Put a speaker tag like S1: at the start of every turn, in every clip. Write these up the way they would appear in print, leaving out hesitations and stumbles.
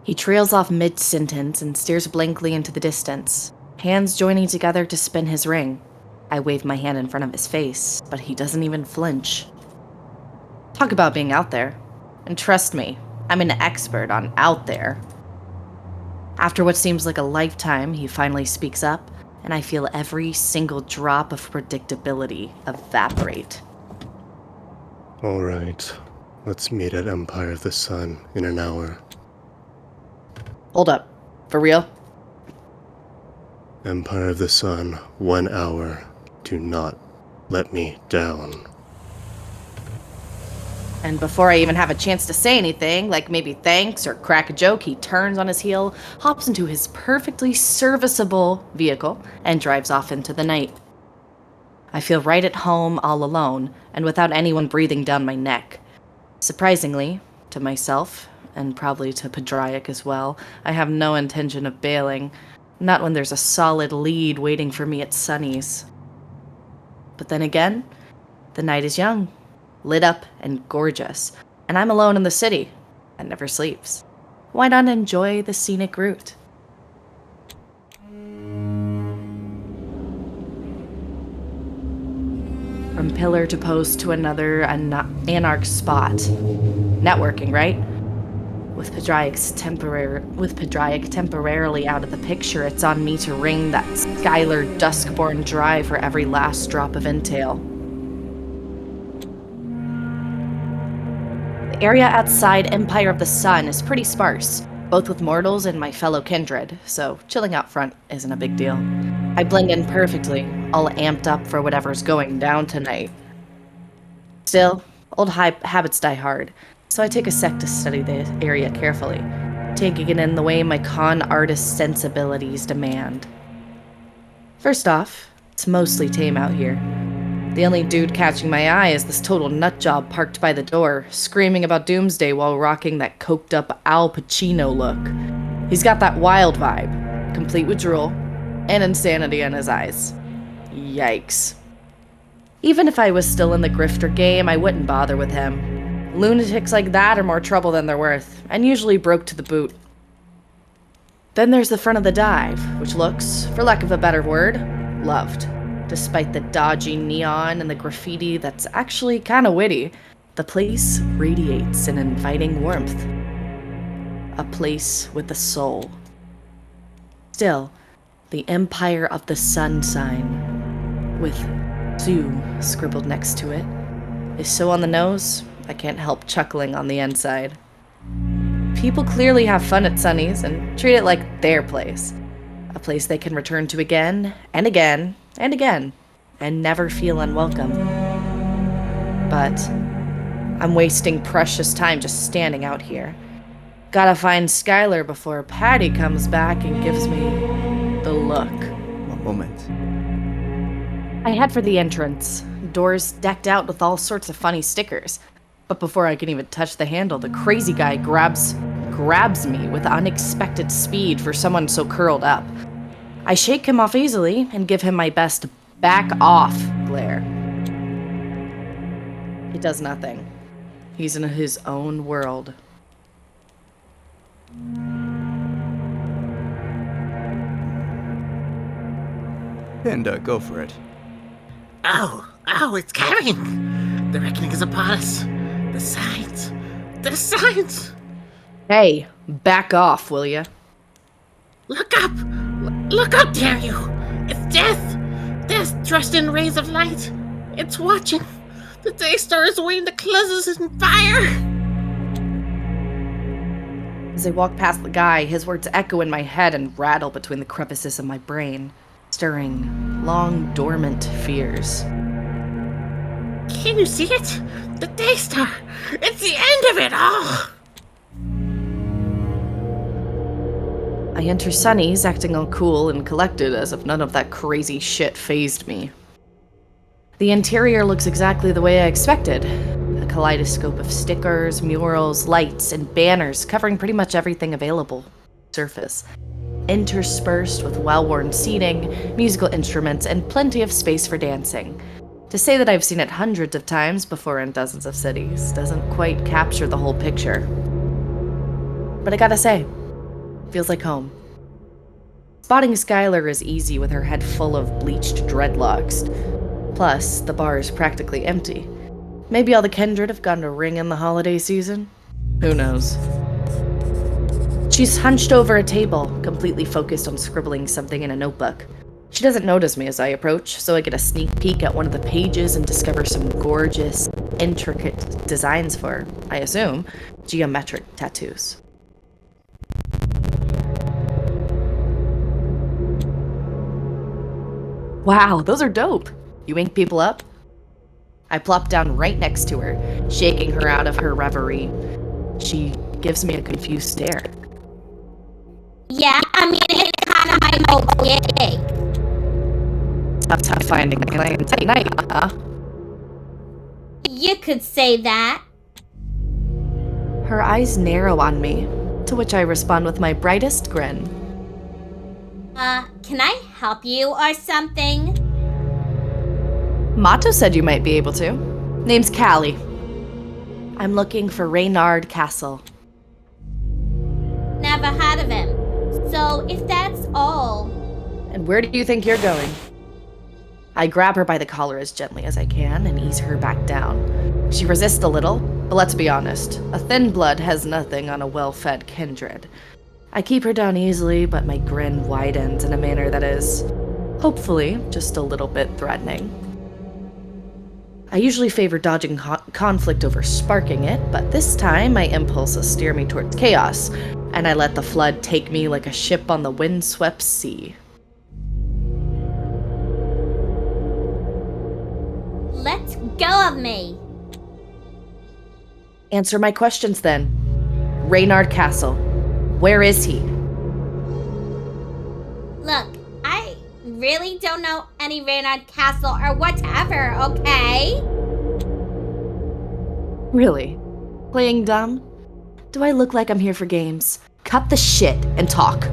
S1: He trails off mid-sentence and stares blankly into the distance, hands joining together to spin his ring. I wave my hand in front of his face, but he doesn't even flinch. Talk about being out there. And trust me, I'm an expert on out there. After what seems like a lifetime, he finally speaks up, and I feel every single drop of predictability evaporate.
S2: All right, let's meet at Empire of the Sun in an hour.
S1: Hold up. For real?
S2: Empire of the Sun, 1 hour. Do not let me down.
S1: And before I even have a chance to say anything, like maybe thanks or crack a joke, he turns on his heel, hops into his perfectly serviceable vehicle, and drives off into the night. I feel right at home all alone, and without anyone breathing down my neck. Surprisingly, to myself, and probably to Pradraic as well, I have no intention of bailing, not when there's a solid lead waiting for me at Sunny's. But then again, the night is young, lit up and gorgeous, and I'm alone in the city, and never sleeps. Why not enjoy the scenic route? From pillar to post to another anarch spot. Networking, right? With Pradraic temporarily out of the picture, it's on me to ring that Skylar Duskborn dry for every last drop of intel. The area outside Empire of the Sun is pretty sparse, both with mortals and my fellow kindred, so chilling out front isn't a big deal. I blend in perfectly, all amped up for whatever's going down tonight. Still, old habits die hard, so I take a sec to study the area carefully, taking it in the way my con artist sensibilities demand. First off, it's mostly tame out here. The only dude catching my eye is this total nutjob parked by the door, screaming about doomsday while rocking that coked up Al Pacino look. He's got that wild vibe, complete with drool, and insanity in his eyes. Yikes. Even if I was still in the grifter game, I wouldn't bother with him. Lunatics like that are more trouble than they're worth, and usually broke to the boot. Then there's the front of the dive, which looks, for lack of a better word, loved. Despite the dodgy neon and the graffiti that's actually kinda witty, the place radiates an inviting warmth. A place with a soul. Still, the Empire of the Sun sign, with Zoo scribbled next to it, is so on the nose, I can't help chuckling on the inside. People clearly have fun at Sunny's and treat it like their place. A place they can return to again, and again, and again, and never feel unwelcome. But I'm wasting precious time just standing out here. Gotta find Skylar before Patty comes back and gives me the look.
S3: One moment.
S1: I head for the entrance, doors decked out with all sorts of funny stickers. But before I can even touch the handle, the crazy guy grabs me with unexpected speed for someone so curled up. I shake him off easily and give him my best back off glare. He does nothing. He's in his own world.
S3: Panda, go for it.
S4: Oh, it's coming! The reckoning is upon us. The signs!
S1: Hey, back off, will ya?
S4: Look up! Look up, dare you! It's death! Death dressed in rays of light! It's watching! The Daystar is waiting to close us in fire!
S1: As I walk past the guy, his words echo in my head and rattle between the crevices of my brain, stirring long dormant fears.
S4: Can you see it? The Daystar! It's the end of it all!
S1: I enter Sunny's, acting all cool and collected as if none of that crazy shit fazed me. The interior looks exactly the way I expected. A kaleidoscope of stickers, murals, lights, and banners covering pretty much everything available. Surface. Interspersed with well-worn seating, musical instruments, and plenty of space for dancing. To say that I've seen it hundreds of times before in dozens of cities doesn't quite capture the whole picture. But I gotta say, Feels like home. Spotting Skylar is easy with her head full of bleached dreadlocks. Plus, the bar is practically empty. Maybe all the kindred have gone to ring in the holiday season? Who knows? She's hunched over a table, completely focused on scribbling something in a notebook. She doesn't notice me as I approach, so I get a sneak peek at one of the pages and discover some gorgeous, intricate designs for, I assume, geometric tattoos. Wow, those are dope. You ink people up? I plop down right next to her, shaking her out of her reverie. She gives me a confused stare.
S5: Yeah, I mean, it's kind of my whole gig.
S1: Tough finding clients at night, huh?
S5: You could say that.
S1: Her eyes narrow on me, to which I respond with my brightest grin.
S5: Can I help you or something?
S1: Mato said you might be able to. Name's Callie. I'm looking for Reynard Castle.
S5: Never heard of him. So, if that's all...
S1: And where do you think you're going? I grab her by the collar as gently as I can and ease her back down. She resists a little, but let's be honest, a thin blood has nothing on a well-fed kindred. I keep her down easily, but my grin widens in a manner that is, hopefully, just a little bit threatening. I usually favor dodging conflict over sparking it, but this time my impulses steer me towards chaos, and I let the flood take me like a ship on the windswept sea.
S5: Let go of me.
S1: Answer my questions then. Reynard Castle. Where is he?
S5: Look, I really don't know any Reynard Castle or whatever, okay?
S1: Really? Playing dumb? Do I look like I'm here for games? Cut the shit and talk.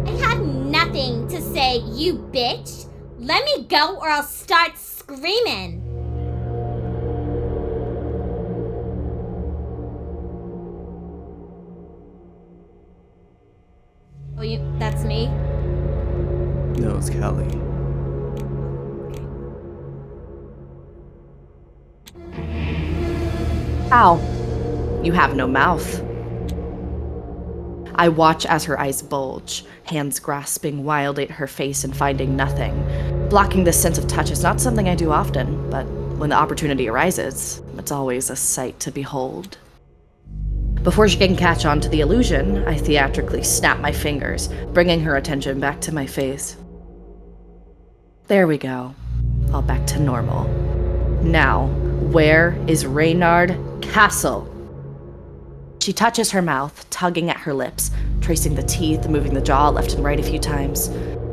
S5: I have nothing to say, you bitch. Let me go or I'll start screaming. Oh, that's me?
S3: No, it's Callie.
S1: Ow. You have no mouth. I watch as her eyes bulge, hands grasping wildly at her face and finding nothing. Blocking this sense of touch is not something I do often, but when the opportunity arises, it's always a sight to behold. Before she can catch on to the illusion, I theatrically snap my fingers, bringing her attention back to my face. There we go. All back to normal. Now, where is Reynard Castle? She touches her mouth, tugging at her lips, tracing the teeth, moving the jaw left and right a few times.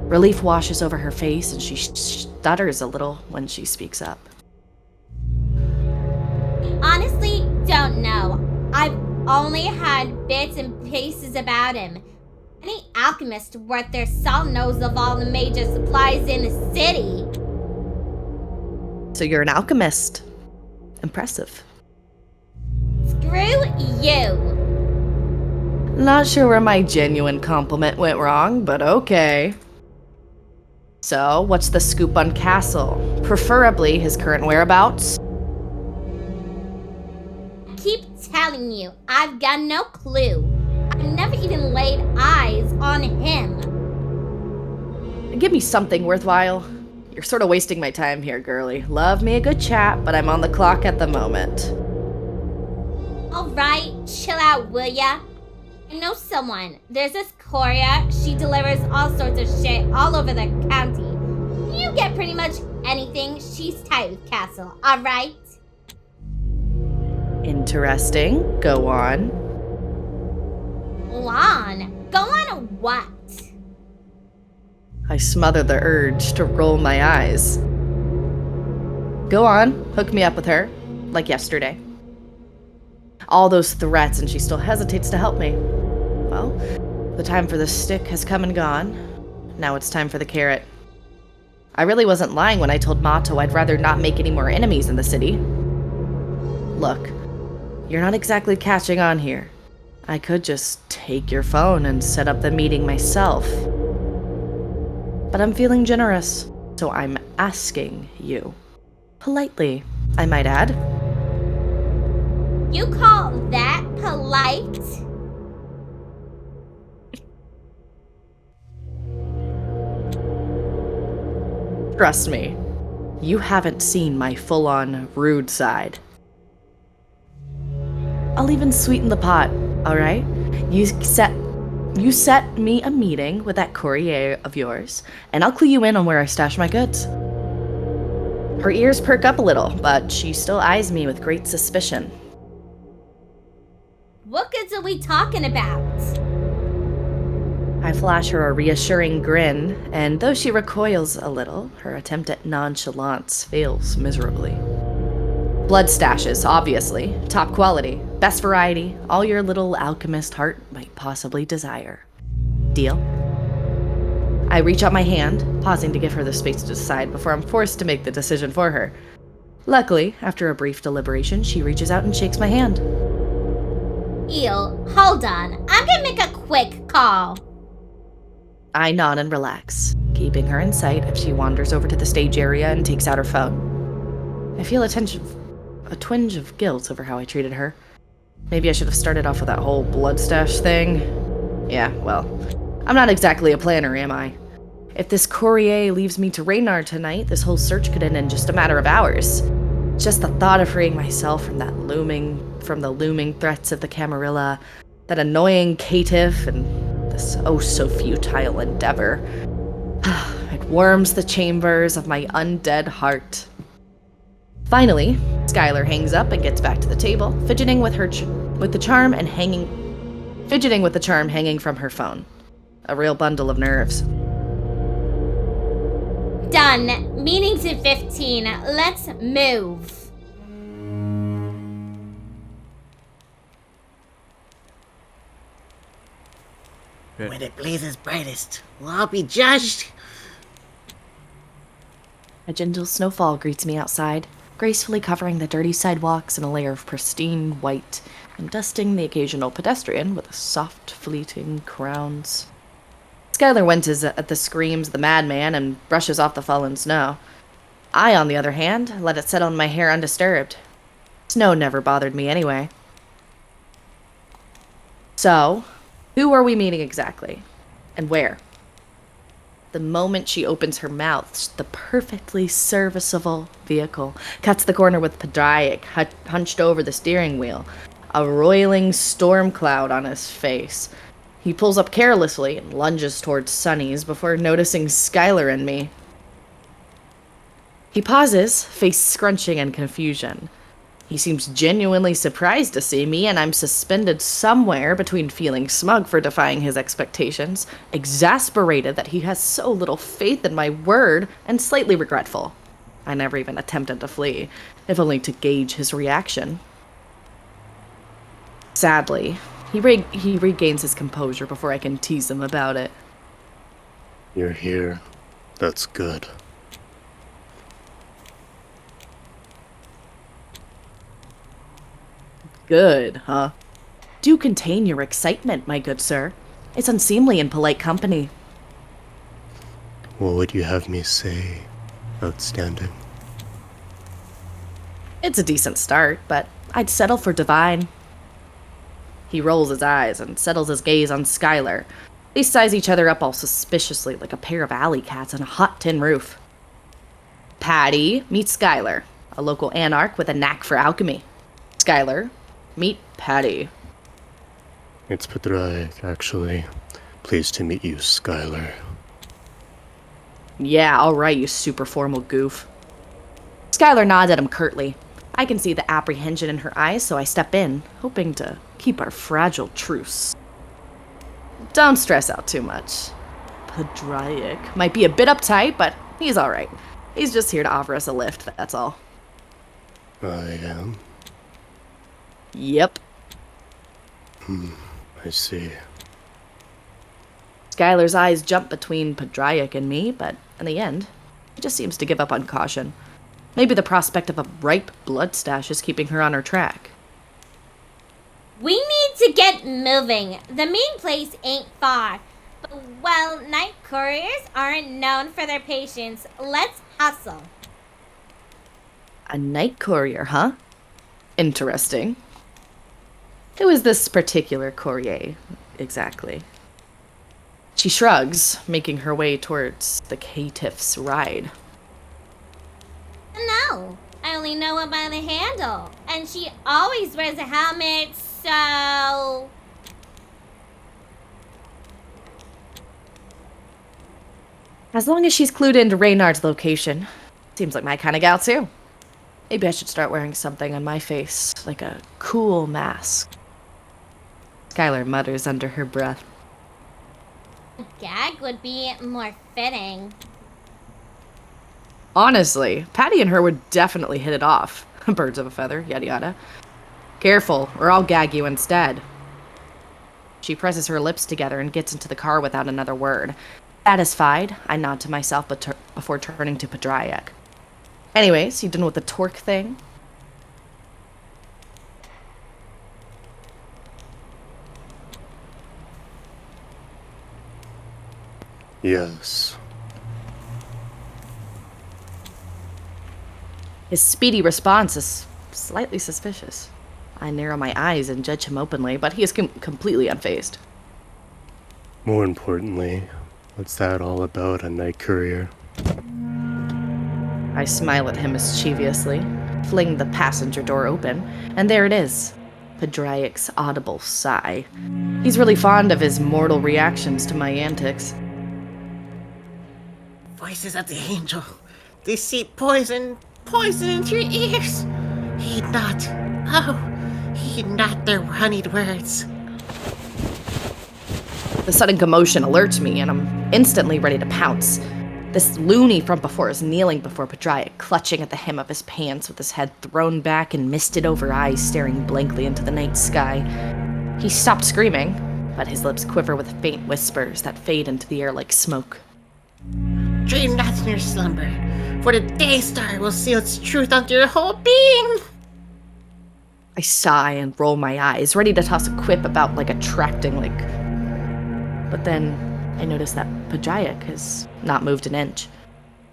S1: Relief washes over her face, and she stutters a little when she speaks up.
S5: Honestly, don't know. I've only had bits and pieces about him. Any alchemist worth their salt knows of all the major supplies in the city.
S1: So you're an alchemist. Impressive.
S5: Screw you.
S1: Not sure where my genuine compliment went wrong, but okay. So, what's the scoop on Castle? Preferably his current whereabouts?
S5: Keep telling you, I've got no clue. I've never even laid eyes on him.
S1: Give me something worthwhile. You're sort of wasting my time here, girlie. Love me a good chat, but I'm on the clock at the moment.
S5: Alright, chill out, will ya? I know someone. There's this Coria. She delivers all sorts of shit all over the county. You get pretty much anything. She's tight with Castle, alright?
S1: Interesting. Go on.
S5: Go on what?
S1: I smother the urge to roll my eyes. Go on, hook me up with her, like yesterday. All those threats and she still hesitates to help me. Well, the time for the stick has come and gone. Now it's time for the carrot. I really wasn't lying when I told Mato I'd rather not make any more enemies in the city. Look, you're not exactly catching on here. I could just take your phone and set up the meeting myself. But I'm feeling generous, so I'm asking you. Politely, I might add.
S5: You call that polite?
S1: Trust me, you haven't seen my full-on rude side. I'll even sweeten the pot, alright? You set me a meeting with that courier of yours, and I'll clue you in on where I stash my goods. Her ears perk up a little, but she still eyes me with great suspicion.
S5: What goods are we talking about?
S1: I flash her a reassuring grin, and though she recoils a little, her attempt at nonchalance fails miserably. Blood stashes, obviously. Top quality. Best variety. All your little alchemist heart might possibly desire. Deal? I reach out my hand, pausing to give her the space to decide before I'm forced to make the decision for her. Luckily, after a brief deliberation, she reaches out and shakes my hand.
S5: Eel, hold on. I'm gonna make a quick call.
S1: I nod and relax, keeping her in sight if she wanders over to the stage area and takes out her phone. I feel a twinge of guilt over how I treated her. Maybe I should have started off with that whole blood stash thing. Yeah, well, I'm not exactly a planner, am I? If this courier leaves me to Reynard tonight, this whole search could end in just a matter of hours. Just the thought of freeing myself from the looming threats of the Camarilla, that annoying caitiff, and this oh-so-futile endeavor. It warms the chambers of my undead heart. Finally, Skylar hangs up and gets back to the table, fidgeting with the charm hanging from her phone. A real bundle of nerves.
S5: Done. Meeting's in 15. Let's move.
S4: When it blazes brightest, we'll all be judged.
S1: A gentle snowfall greets me outside, gracefully covering the dirty sidewalks in a layer of pristine white and dusting the occasional pedestrian with soft, fleeting crowns. Skylar winces at the screams of the madman and brushes off the fallen snow. I, on the other hand, let it settle on my hair undisturbed. Snow never bothered me anyway. So, who are we meeting exactly? And where? The moment she opens her mouth, the perfectly serviceable vehicle cuts the corner with Pradraic hunched over the steering wheel, a roiling storm cloud on his face. He pulls up carelessly and lunges towards Sunny's before noticing Skylar and me. He pauses, face scrunching in confusion. He seems genuinely surprised to see me, and I'm suspended somewhere between feeling smug for defying his expectations, exasperated that he has so little faith in my word, and slightly regretful. I never even attempted to flee, if only to gauge his reaction. Sadly, he regains his composure before I can tease him about it.
S2: You're here. That's good.
S1: Good, huh? Do contain your excitement, my good sir. It's unseemly in polite company.
S2: What would you have me say? Outstanding.
S1: It's a decent start, but I'd settle for divine. He rolls his eyes and settles his gaze on Skylar. They size each other up all suspiciously like a pair of alley cats on a hot tin roof. Patty, meet Skylar, a local anarch with a knack for alchemy. Skylar, meet Patty.
S2: It's Pradraic, actually. Pleased to meet you, Skylar.
S1: Yeah, alright, you super formal goof. Skylar nods at him curtly. I can see the apprehension in her eyes, so I step in, hoping to keep our fragile truce. Don't stress out too much. Pradraic might be a bit uptight, but he's alright. He's just here to offer us a lift, that's all.
S2: I am?
S1: Yep.
S2: I see.
S1: Skylar's eyes jump between Pradraic and me, but in the end, he just seems to give up on caution. Maybe the prospect of a ripe blood stash is keeping her on her track.
S5: We need to get moving. The main place ain't far. But, well, night couriers aren't known for their patience. Let's hustle.
S1: A night courier, huh? Interesting. Who is this particular courier, exactly? She shrugs, making her way towards the caitiff's ride.
S5: No, I only know her by the handle. And she always wears a helmet, so...
S1: As long as she's clued into Reynard's location. Seems like my kind of gal, too. Maybe I should start wearing something on my face, like a cool mask. Skylar mutters under her breath.
S5: A gag would be more fitting.
S1: Honestly, Patty and her would definitely hit it off. Birds of a feather, yada yada. Careful, or I'll gag you instead. She presses her lips together and gets into the car without another word. Satisfied, I nod to myself before turning to Pradraic. Anyways, you done with the torque thing?
S2: Yes.
S1: His speedy response is slightly suspicious. I narrow my eyes and judge him openly, but he is completely unfazed.
S2: More importantly, what's that all about, a night courier?
S1: I smile at him mischievously, fling the passenger door open, and there it is. Pradraic's audible sigh. He's really fond of his mortal reactions to my antics.
S4: Voices of the angel. They seep poison into your ears. Heed not. Oh, heed not their honeyed words.
S1: The sudden commotion alerts me, and I'm instantly ready to pounce. This loony from before is kneeling before Pradraic, clutching at the hem of his pants with his head thrown back and misted-over eyes staring blankly into the night sky. He stopped screaming, but his lips quiver with faint whispers that fade into the air like smoke.
S4: Dream not in your slumber, for the day star will seal its truth onto your whole being.
S1: I sigh and roll my eyes, ready to toss a quip about attracting. But then I notice that Pradraic has not moved an inch.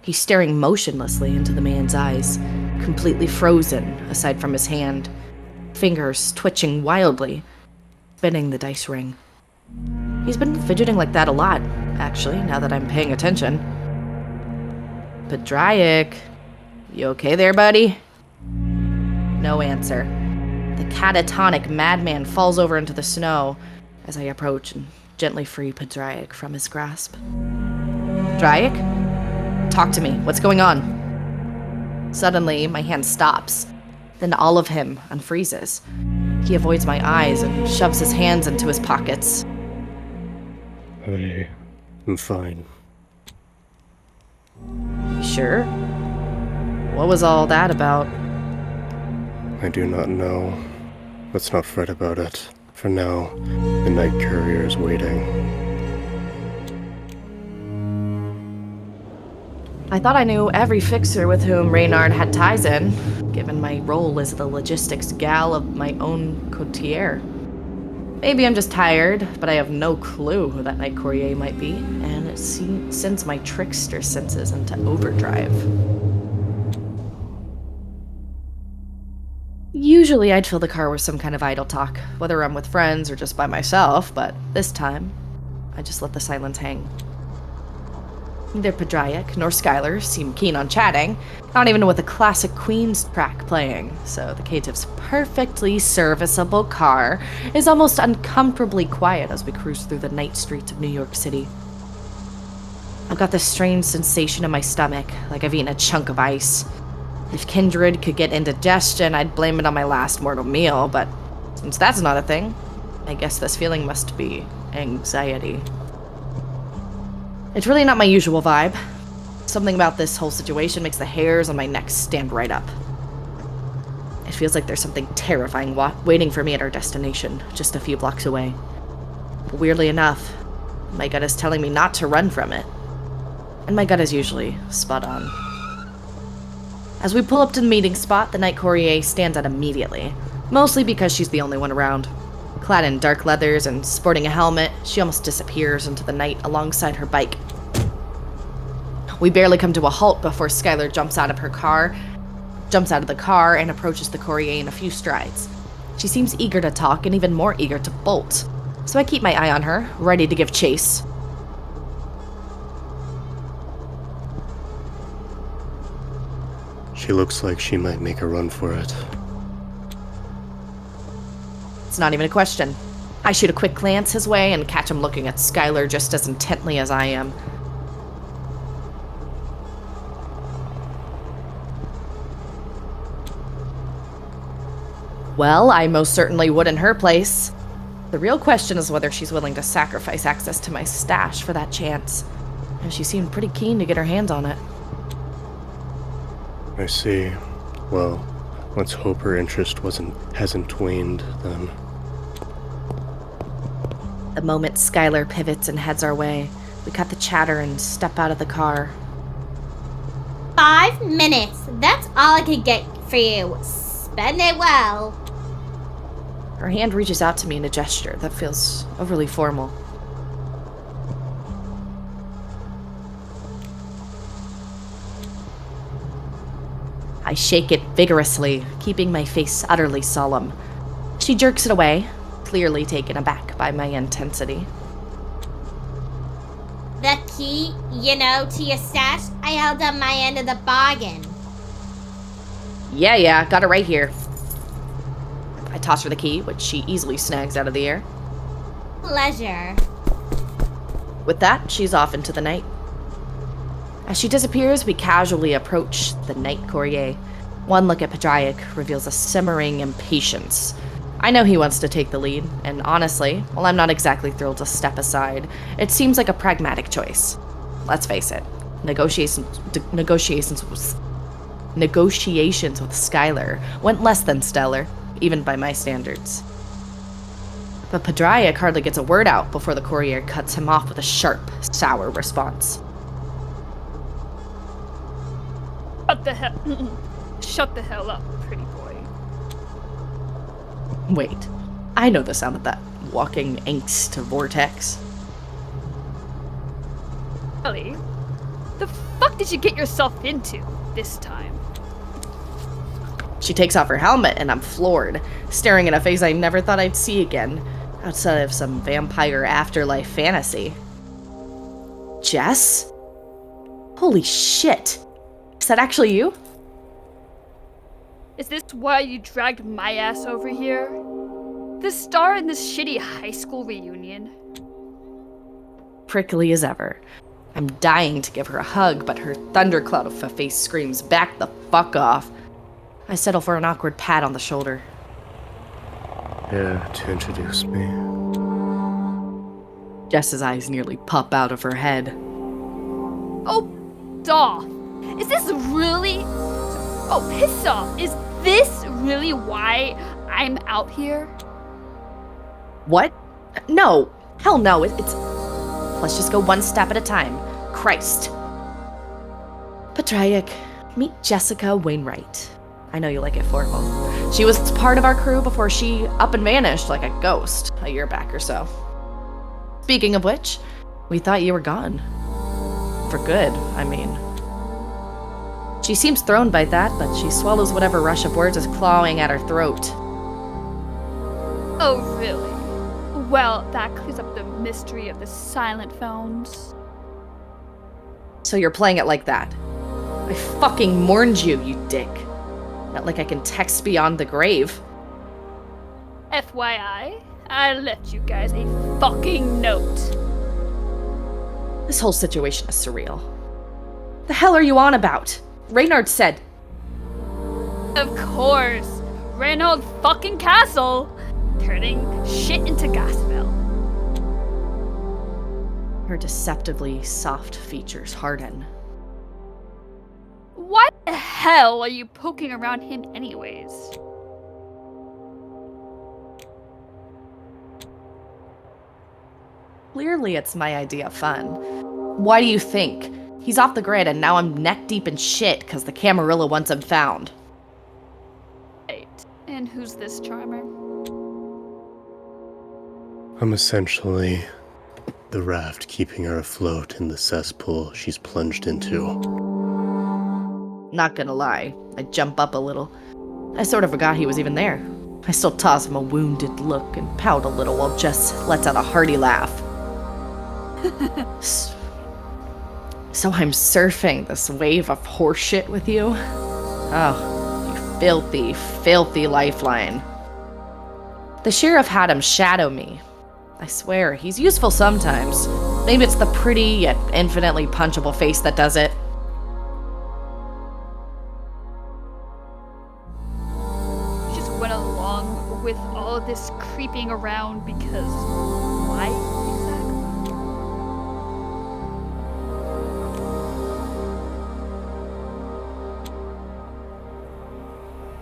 S1: He's staring motionlessly into the man's eyes, completely frozen aside from his hand, fingers twitching wildly, spinning the dice ring. He's been fidgeting like that a lot, actually, now that I'm paying attention. Pradraic, you okay there, buddy? No answer. The catatonic madman falls over into the snow as I approach and gently free Pradraic from his grasp. Pradraic? Talk to me. What's going on? Suddenly, my hand stops. Then all of him unfreezes. He avoids my eyes and shoves his hands into his pockets.
S2: I'm fine.
S1: Sure? What was all that about?
S2: I do not know. Let's not fret about it. For now, the night courier is waiting.
S1: I thought I knew every fixer with whom Reynard had ties in, given my role as the logistics gal of my own courtier. Maybe I'm just tired, but I have no clue who that night courier might be, and it sends my trickster senses into overdrive. Usually I'd fill the car with some kind of idle talk, whether I'm with friends or just by myself, but this time, I just let the silence hang. Neither Pradraic nor Skylar seem keen on chatting, not even with a classic Queen's track playing, so the caitiff's perfectly serviceable car is almost uncomfortably quiet as we cruise through the night streets of New York City. I've got this strange sensation in my stomach, like I've eaten a chunk of ice. If kindred could get indigestion, I'd blame it on my last mortal meal, but since that's not a thing, I guess this feeling must be anxiety. It's really not my usual vibe. Something about this whole situation makes the hairs on my neck stand right up. It feels like there's something terrifying waiting for me at our destination, just a few blocks away. But weirdly enough, my gut is telling me not to run from it. And my gut is usually spot on. As we pull up to the meeting spot, the night courier stands out immediately, mostly because she's the only one around. Clad in dark leathers and sporting a helmet, she almost disappears into the night alongside her bike. We barely come to a halt before Skylar jumps out of the car and approaches the courier in a few strides. She seems eager to talk and even more eager to bolt, so I keep my eye on her, ready to give chase.
S2: She looks like she might make a run for it.
S1: It's not even a question. I shoot a quick glance his way and catch him looking at Skylar just as intently as I am. Well, I most certainly would in her place. The real question is whether she's willing to sacrifice access to my stash for that chance. And she seemed pretty keen to get her hands on it.
S2: I see. Well, let's hope her interest hasn't waned, then.
S1: The moment Skylar pivots and heads our way, we cut the chatter and step out of the car.
S5: 5 minutes. That's all I could get for you. Spend it well.
S1: Her hand reaches out to me in a gesture that feels overly formal. I shake it vigorously, keeping my face utterly solemn. She jerks it away, clearly taken aback by my intensity.
S5: The key, to your stash, I held up my end of the bargain.
S1: Yeah, got it right here. I toss her the key, which she easily snags out of the air.
S5: Pleasure.
S1: With that, she's off into the night. As she disappears, we casually approach the night courier. One look at Pradraic reveals a simmering impatience. I know he wants to take the lead, and honestly, while I'm not exactly thrilled to step aside, it seems like a pragmatic choice. Let's face it, negotiations with Skylar went less than stellar, even by my standards. But Pradraic hardly gets a word out before the courier cuts him off with a sharp, sour response.
S6: Shut the hell up, pretty boy.
S1: Wait, I know the sound of that walking angst vortex.
S6: Elie, the fuck did you get yourself into this time?
S1: She takes off her helmet and I'm floored, staring at a face I never thought I'd see again, outside of some vampire afterlife fantasy. Jess? Holy shit. Is that actually you?
S6: Is this why you dragged my ass over here? The star in this shitty high school reunion?
S1: Prickly as ever. I'm dying to give her a hug, but her thundercloud of a face screams, "Back the fuck off." I settle for an awkward pat on the shoulder.
S2: Yeah, to introduce me.
S1: Jess's eyes nearly pop out of her head.
S6: Oh, duh. Is this really... Oh, piss off. Is this really why I'm out here?
S1: What? No. Hell no. It's... Let's just go one step at a time. Christ. Pradraic, meet Jessica Wainwright. I know you like it formal. She was part of our crew before she up and vanished like a ghost a year back or so. Speaking of which, we thought you were gone. For good, I mean. She seems thrown by that, but she swallows whatever rush of words is clawing at her throat.
S6: Oh, really? Well, that clears up the mystery of the silent phones.
S1: So you're playing it like that. I fucking mourned you, you dick. Not like I can text beyond the grave.
S6: FYI, I left you guys a fucking note.
S1: This whole situation is surreal. The hell are you on about? Reynard said...
S6: Of course, Reynard fucking Castle, turning shit into gospel.
S1: Her deceptively soft features harden.
S6: Why the hell are you poking around him anyways?
S1: Clearly it's my idea of fun. Why do you think? He's off the grid and now I'm neck deep in shit because the Camarilla wants him found.
S6: Right. And who's this charmer?
S2: I'm essentially the raft keeping her afloat in the cesspool she's plunged into.
S1: Not gonna lie, I jump up a little. I sort of forgot he was even there. I still toss him a wounded look and pout a little while Jess lets out a hearty laugh. So I'm surfing this wave of horseshit with you? Oh, you filthy, filthy lifeline. The sheriff had him shadow me. I swear, he's useful sometimes. Maybe it's the pretty yet infinitely punchable face that does it.
S6: Just went along with all of this creeping around because why exactly?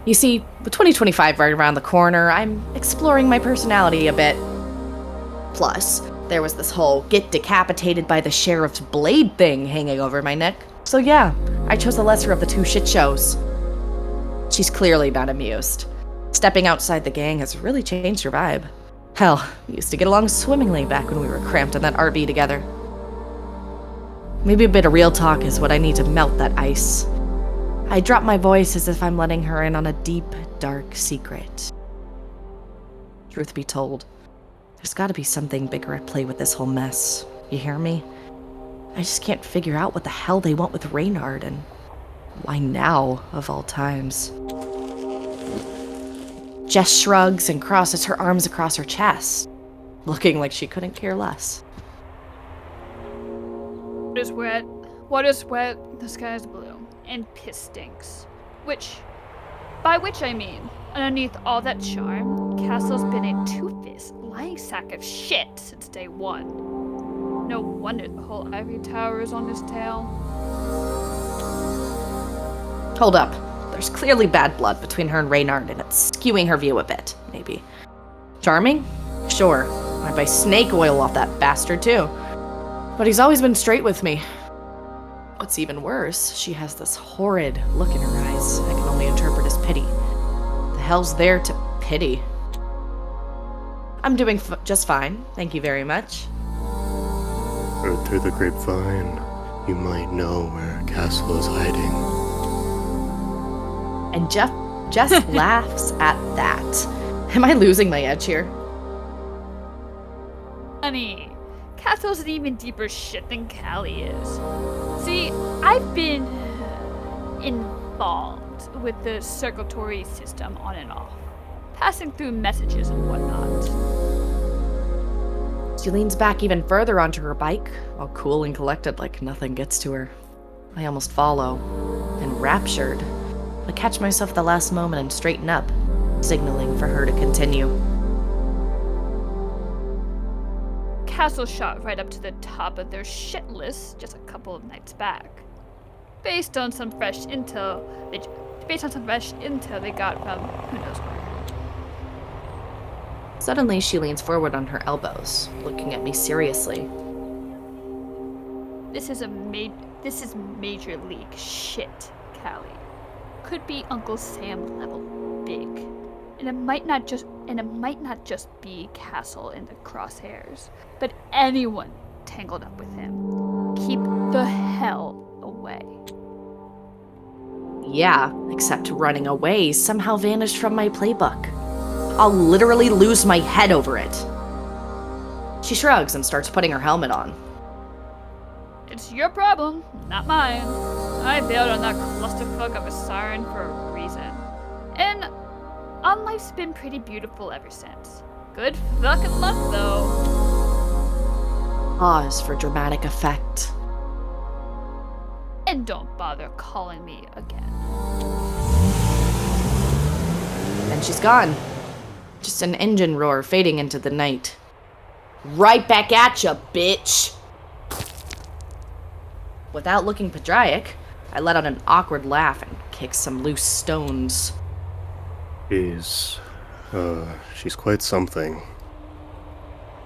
S1: You see, with 2025 right around the corner, I'm exploring my personality a bit. Plus, there was this whole get decapitated by the sheriff's blade thing hanging over my neck. So yeah, I chose the lesser of the two shit shows. She's clearly not amused. Stepping outside the gang has really changed her vibe. Hell, we used to get along swimmingly back when we were cramped in that RV together. Maybe a bit of real talk is what I need to melt that ice. I drop my voice as if I'm letting her in on a deep, dark secret. Truth be told, there's gotta be something bigger at play with this whole mess. You hear me? I just can't figure out what the hell they want with Reynard, and why now, of all times. Jess shrugs and crosses her arms across her chest, looking like she couldn't care less.
S6: Water is wet, the sky is blue, and piss stinks. By which I mean, underneath all that charm, Castle's been a two-faced lying sack of shit since day one. No wonder the whole ivory tower is on his tail.
S1: Hold up. There's clearly bad blood between her and Reynard, and it's skewing her view a bit, maybe. Charming? Sure. I'd buy snake oil off that bastard, too. But he's always been straight with me. What's even worse, she has this horrid look in her eyes I can only interpret as pity. The hell's there to pity? I'm doing just fine, thank you very much.
S2: Heard through the grapevine, you might know where Castle is hiding.
S1: And Jeff just laughs at that. Am I losing my edge here?
S6: Honey, Castle's an even deeper shit than Callie is. See, I've been involved with the circulatory system on and off, passing through messages and whatnot.
S1: She leans back even further onto her bike, all cool and collected like nothing gets to her. I almost follow, enraptured, but catch myself at the last moment and straighten up, signaling for her to continue.
S6: Castle shot right up to the top of their shit list just a couple of nights back, based on some fresh intel they got from who knows where.
S1: Suddenly, she leans forward on her elbows, looking at me seriously.
S6: This is major league shit, Callie. Could be Uncle Sam level big. And it might not just be Castle in the crosshairs, but anyone tangled up with him. Keep the hell away.
S1: Yeah, except running away somehow vanished from my playbook. I'll literally lose my head over it. She shrugs and starts putting her helmet on.
S6: It's your problem, not mine. I bailed on that clusterfuck of a siren for a reason. And life's been pretty beautiful ever since. Good fucking luck, though.
S1: Pause for dramatic effect.
S6: And don't bother calling me again.
S1: And she's gone. Just an engine roar fading into the night. Right back at ya, bitch! Without looking Pradraic, I let out an awkward laugh and kicked some loose stones.
S2: She's quite something.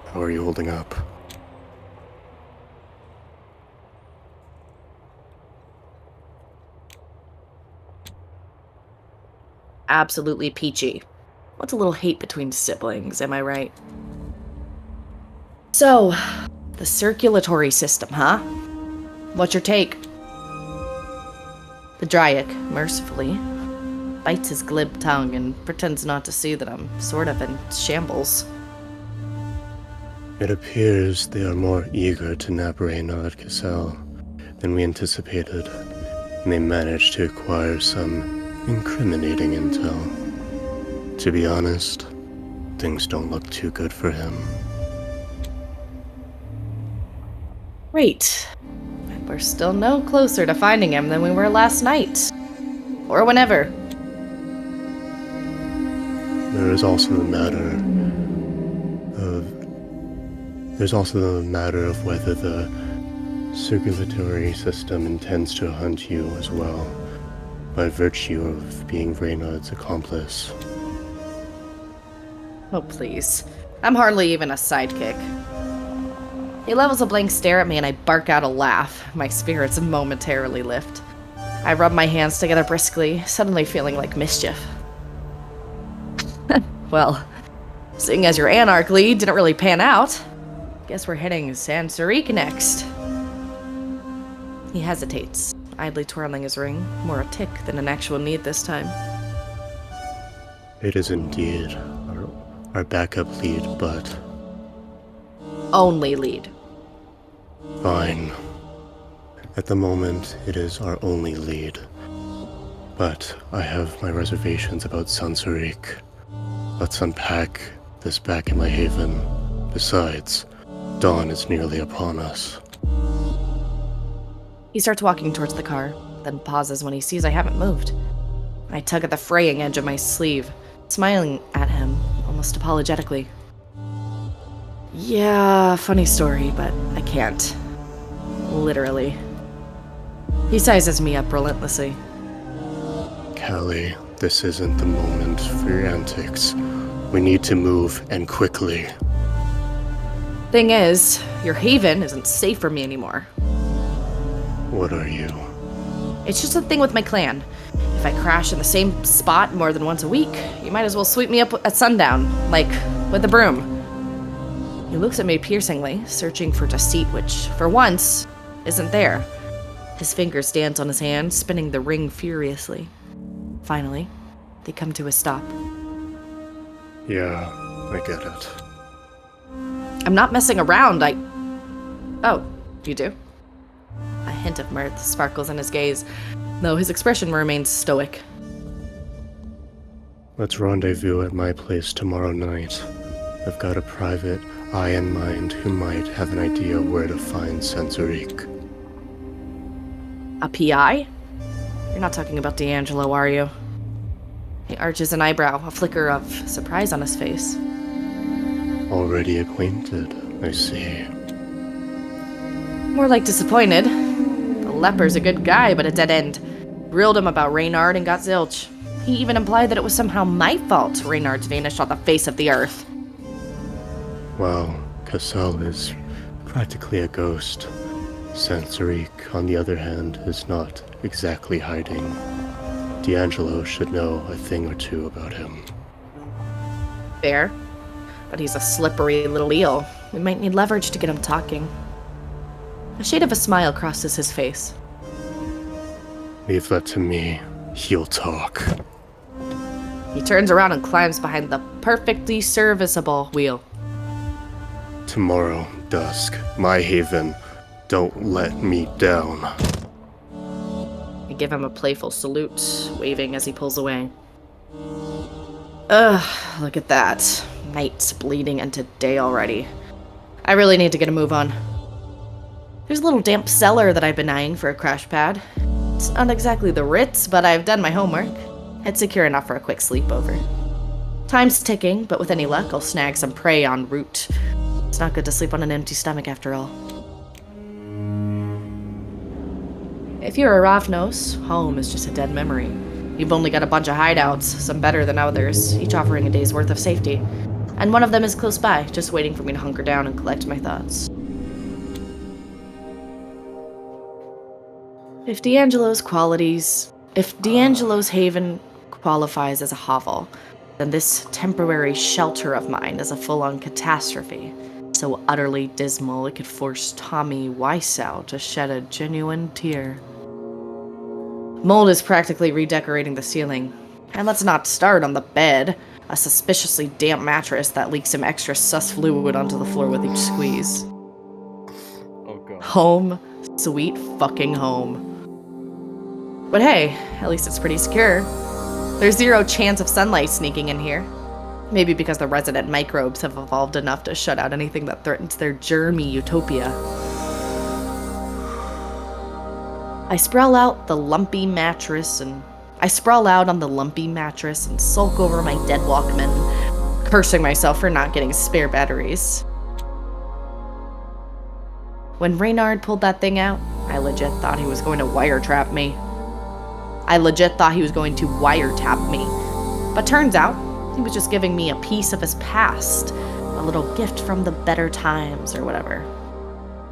S2: How are you holding up?
S1: Absolutely peachy. What's a little hate between siblings, am I right? So, the circulatory system, huh? What's your take? Pradraic, mercifully, bites his glib tongue and pretends not to see that I'm sort of in shambles.
S2: It appears they are more eager to nab Reynard Cassell than we anticipated, and they managed to acquire some incriminating intel. To be honest, things don't look too good for him.
S1: Great. And we're still no closer to finding him than we were last night. Or whenever.
S2: There is also the matter of whether the circulatory system intends to hunt you as well, by virtue of being Reynard's accomplice.
S1: Oh, please. I'm hardly even a sidekick. He levels a blank stare at me and I bark out a laugh. My spirits momentarily lift. I rub my hands together briskly, suddenly feeling like mischief. Well, seeing as your Anarch lead didn't really pan out, guess we're hitting Sansarique next. He hesitates, idly twirling his ring, more a tick than an actual need this time.
S2: It is indeed our backup lead, but
S1: Only lead.
S2: fine. At the moment, it is our only lead. But I have my reservations about Sansarique. Let's unpack this back in my haven. Besides, dawn is nearly upon us.
S1: He starts walking towards the car, then pauses when he sees I haven't moved. I tug at the fraying edge of my sleeve, smiling at him, almost apologetically. Yeah, funny story, but I can't. Literally. He sizes me up relentlessly.
S2: Callie, this isn't the moment for your antics. We need to move, and quickly.
S1: Thing is, your haven isn't safe for me anymore.
S2: What are you?
S1: It's just a thing with my clan. If I crash in the same spot more than once a week, you might as well sweep me up at sundown, like with a broom. He looks at me piercingly, searching for deceit, which, for once, isn't there. His fingers dance on his hand, spinning the ring furiously. Finally, they come to a stop.
S2: Yeah, I get it.
S1: I'm not messing around, Oh, you do? A hint of mirth sparkles in his gaze, though his expression remains stoic.
S2: Let's rendezvous at my place tomorrow night. I've got a private eye in mind who might have an idea where to find Sansarique.
S1: A PI? You're not talking about D'Angelo, are you? He arches an eyebrow, a flicker of surprise on his face.
S2: Already acquainted, I see.
S1: More like disappointed. The leper's a good guy, but a dead end. Grilled him about Reynard and got zilch. He even implied that it was somehow my fault Reynard's vanished off the face of the earth.
S2: Well, Cassell is practically a ghost. Sansarique, on the other hand, is not exactly hiding. D'Angelo should know a thing or two about him.
S1: Fair. But he's a slippery little eel. We might need leverage to get him talking. A shade of a smile crosses his face.
S2: Leave that to me. He'll talk.
S1: He turns around and climbs behind the perfectly serviceable wheel.
S2: Tomorrow, dusk, my haven. Don't let me down.
S1: I give him a playful salute, waving as he pulls away. Ugh, look at that. Night's bleeding into day already. I really need to get a move on. There's a little damp cellar that I've been eyeing for a crash pad. It's not exactly the Ritz, but I've done my homework. It's secure enough for a quick sleepover. Time's ticking, but with any luck, I'll snag some prey en route. It's not good to sleep on an empty stomach after all. If you're a Ravnos, home is just a dead memory. You've only got a bunch of hideouts, some better than others, each offering a day's worth of safety. And one of them is close by, just waiting for me to hunker down and collect my thoughts. If D'Angelo's haven qualifies as a hovel, then this temporary shelter of mine is a full-on catastrophe. so utterly dismal it could force Tommy Wiseau to shed a genuine tear. Mold is practically redecorating the ceiling. And let's not start on the bed, a suspiciously damp mattress that leaks some extra sus fluid onto the floor with each squeeze.
S3: Oh god.
S1: Home, sweet fucking home. But hey, at least it's pretty secure. There's zero chance of sunlight sneaking in here. Maybe because the resident microbes have evolved enough to shut out anything that threatens their germy utopia. I sprawl out on the lumpy mattress and sulk over my dead Walkman, cursing myself for not getting spare batteries. When Reynard pulled that thing out, I legit thought he was going to wiretap me. But turns out, he was just giving me a piece of his past, a little gift from the better times or whatever.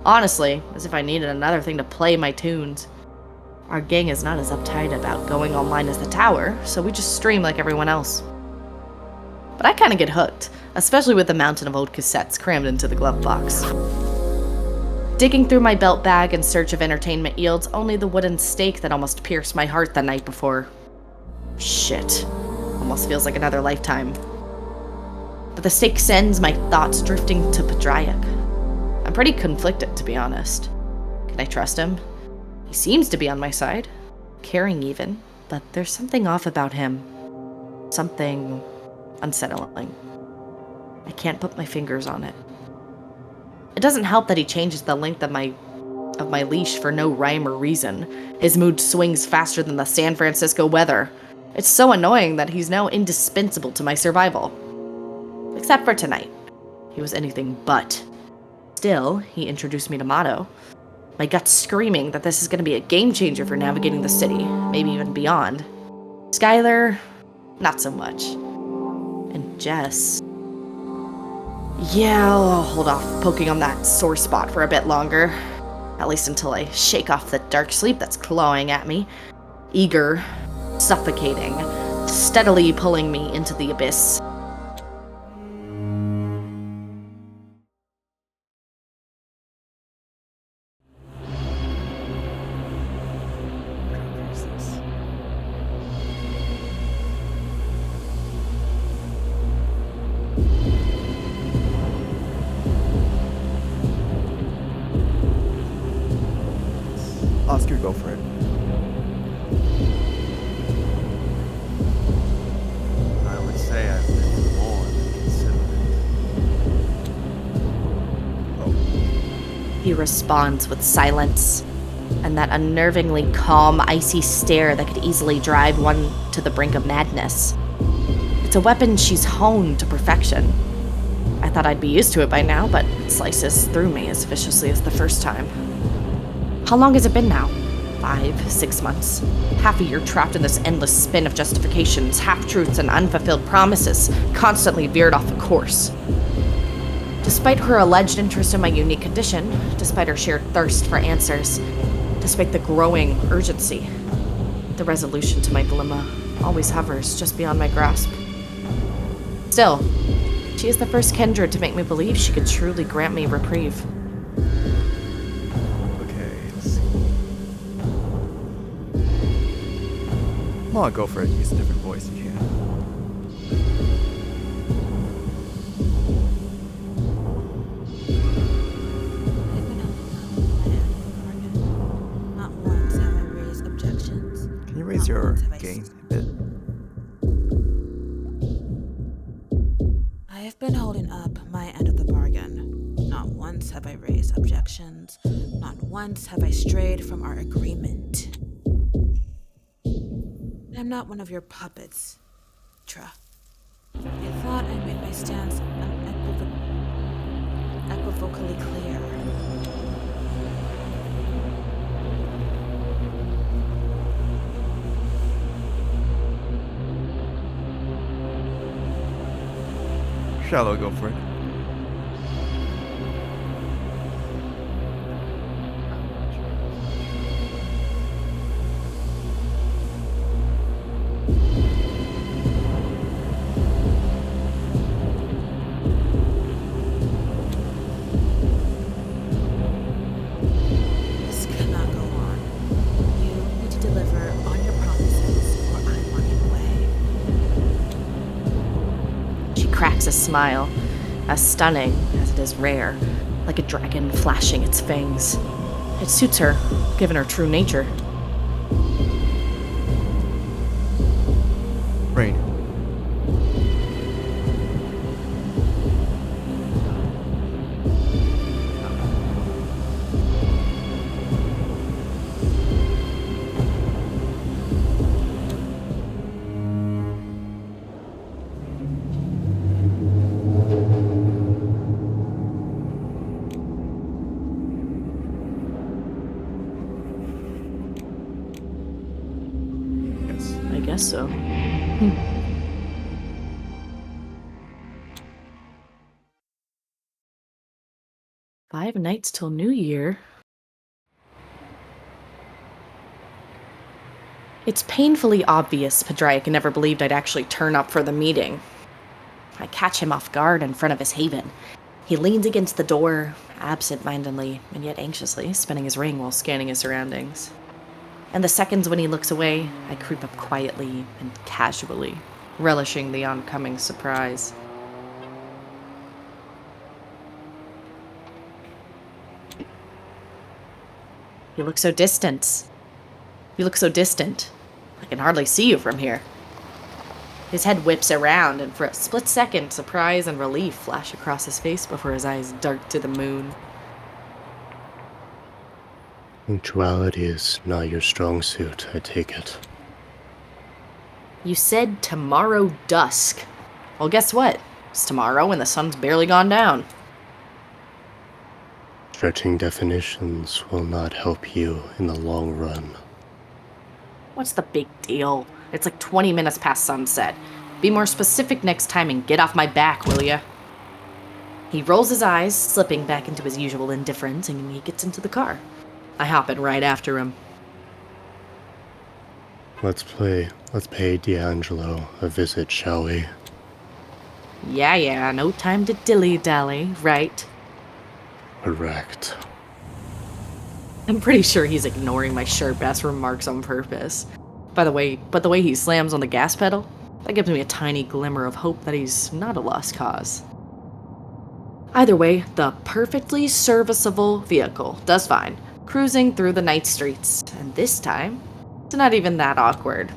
S1: Honestly, as if I needed another thing to play my tunes. Our gang is not as uptight about going online as the tower, so we just stream like everyone else. But I kinda get hooked, especially with the mountain of old cassettes crammed into the glove box. Digging through my belt bag in search of entertainment yields only the wooden stake that almost pierced my heart the night before. Shit. Almost feels like another lifetime. But the stake sends my thoughts drifting to Pradraic. I'm pretty conflicted, to be honest. Can I trust him? He seems to be on my side, caring even, but there's something off about him. Something unsettling. I can't put my fingers on it. It doesn't help that he changes the length of my leash for no rhyme or reason. His mood swings faster than the San Francisco weather. It's so annoying that he's now indispensable to my survival. Except for tonight. He was anything but. Still, he introduced me to Motto. My gut's screaming that this is going to be a game changer for navigating the city, maybe even beyond. Skylar, not so much. And Jess... yeah, I'll hold off poking on that sore spot for a bit longer. At least until I shake off the dark sleep that's clawing at me. Eager, suffocating, steadily pulling me into the abyss.
S3: Oskar, go for it.
S7: I would say I've been more than considerate.
S1: He responds with silence, and that unnervingly calm, icy stare that could easily drive one to the brink of madness. It's a weapon she's honed to perfection. I thought I'd be used to it by now, but it slices through me as viciously as the first time. How long has it been now? 5, 6 months. Half a year trapped in this endless spin of justifications, half-truths, and unfulfilled promises, constantly veered off the course. Despite her alleged interest in my unique condition, despite her shared thirst for answers, despite the growing urgency, the resolution to my dilemma always hovers just beyond my grasp. Still, she is the first kindred to make me believe she could truly grant me reprieve.
S3: Come on, go for it. Use a different voice if you can.
S8: Not once have I raised objections.
S3: Can you raise your gain a bit?
S8: I have been holding up my end of the bargain. Not once have I raised objections. Not once have I strayed from our agreement. I'm not one of your puppets, Tra. I thought I made my stance equivocally clear.
S3: Shallow, go for it.
S1: cracks a smile, as stunning as it is rare, like a dragon flashing its fangs. It suits her, given her true nature.
S3: Rain. Yes.
S1: I guess so. 5 nights till New Year. It's painfully obvious Pradraic never believed I'd actually turn up for the meeting. I catch him off guard in front of his haven. He leans against the door, absent-mindedly and yet anxiously, spinning his ring while scanning his surroundings. And the seconds when he looks away, I creep up quietly and casually, relishing the oncoming surprise. You look so distant. You look so distant. I can hardly see you from here. His head whips around, and for a split second, surprise and relief flash across his face before his eyes dart to the moon.
S2: Punctuality is not your strong suit, I take it.
S1: You said tomorrow dusk. Well, guess what? It's tomorrow and the sun's barely gone down.
S2: Stretching definitions will not help you in the long run.
S1: What's the big deal? It's like 20 minutes past sunset. Be more specific next time and get off my back, will ya? He rolls his eyes, slipping back into his usual indifference, and he gets into the car. I hop in right after him.
S2: Let's pay D'Angelo a visit, shall we?
S1: Yeah, no time to dilly-dally, right?
S2: Correct.
S1: I'm pretty sure he's ignoring my sharp-ass remarks on purpose. But the way he slams on the gas pedal, that gives me a tiny glimmer of hope that he's not a lost cause. Either way, the perfectly serviceable vehicle does fine, cruising through the night streets, and this time, it's not even that awkward.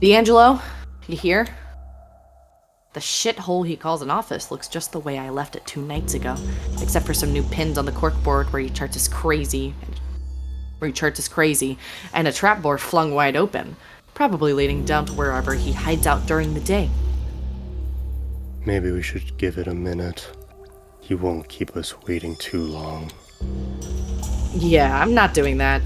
S1: D'Angelo, you here? The shithole he calls an office looks just the way I left it 2 nights ago, except for some new pins on the corkboard where he charts is crazy, and a trapdoor flung wide open, probably leading down to wherever he hides out during the day.
S2: Maybe we should give it a minute. He won't keep us waiting too long.
S1: Yeah, I'm not doing that.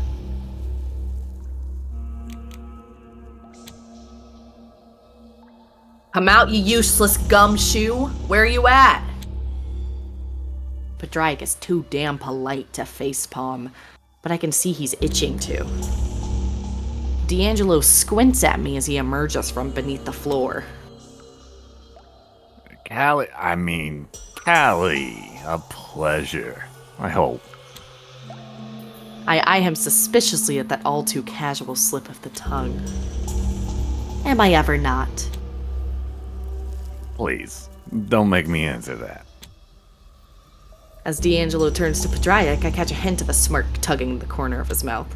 S1: Come out, you useless gumshoe! Where are you at? Pradraic is too damn polite to facepalm, but I can see he's itching to. D'Angelo squints at me as he emerges from beneath the floor.
S9: Callie, a pleasure. I hope.
S1: I eye him suspiciously at that all-too-casual slip of the tongue. Am I ever not?
S9: Please, don't make me answer that.
S1: As D'Angelo turns to Pradraic, I catch a hint of a smirk tugging the corner of his mouth.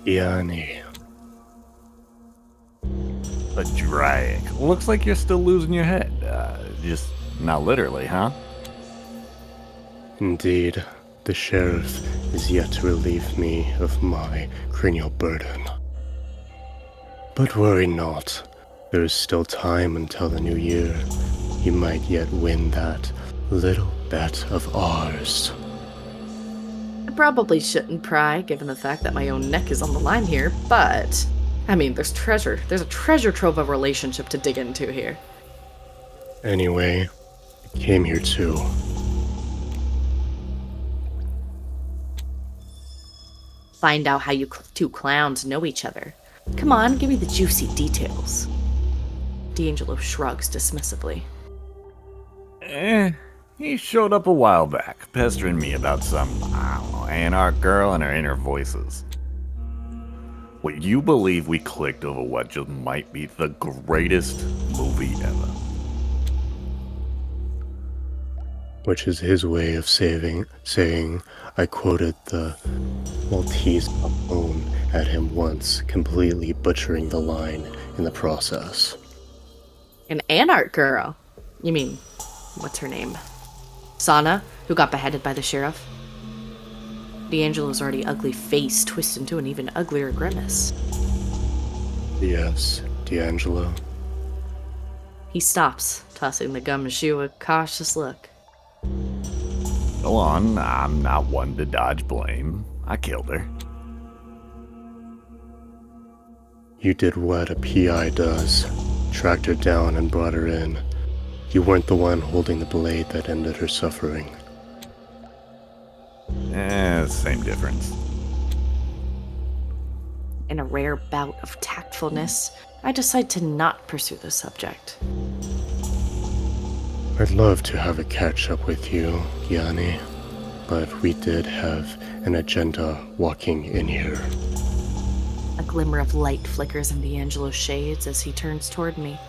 S2: Yanni.
S9: Pradraic, looks like you're still losing your head. Just not literally, huh?
S2: Indeed, the sheriff is yet to relieve me of my cranial burden. But worry not. There is still time until the new year. He might yet win that little bet of ours.
S1: I probably shouldn't pry, given the fact that my own neck is on the line here, but... there's treasure. There's a treasure trove of relationship to dig into here.
S2: Anyway, I came here too.
S1: Find out how you two clowns know each other. Come on, give me the juicy details. D'Angelo shrugs dismissively.
S9: He showed up a while back, pestering me about some, A&R girl and her inner voices. What, you believe we clicked over what just might be the greatest movie ever?
S2: Which is his way of saying I quoted the Maltese alone at him once, completely butchering the line in the process.
S1: An Anarch girl. You mean, what's her name? Sana, who got beheaded by the sheriff? D'Angelo's already ugly face twists into an even uglier grimace.
S2: Yes, D'Angelo.
S1: He stops, tossing the gumshoe a cautious look.
S9: Go on, I'm not one to dodge blame. I killed her.
S2: You did what a PI does. Tracked her down and brought her in. You weren't the one holding the blade that ended her suffering.
S9: Same difference.
S1: In a rare bout of tactfulness, I decide to not pursue the subject.
S2: I'd love to have a catch-up with you, Gianni, but we did have an agenda walking in here.
S1: A glimmer of light flickers in D'Angelo's shades as he turns toward me.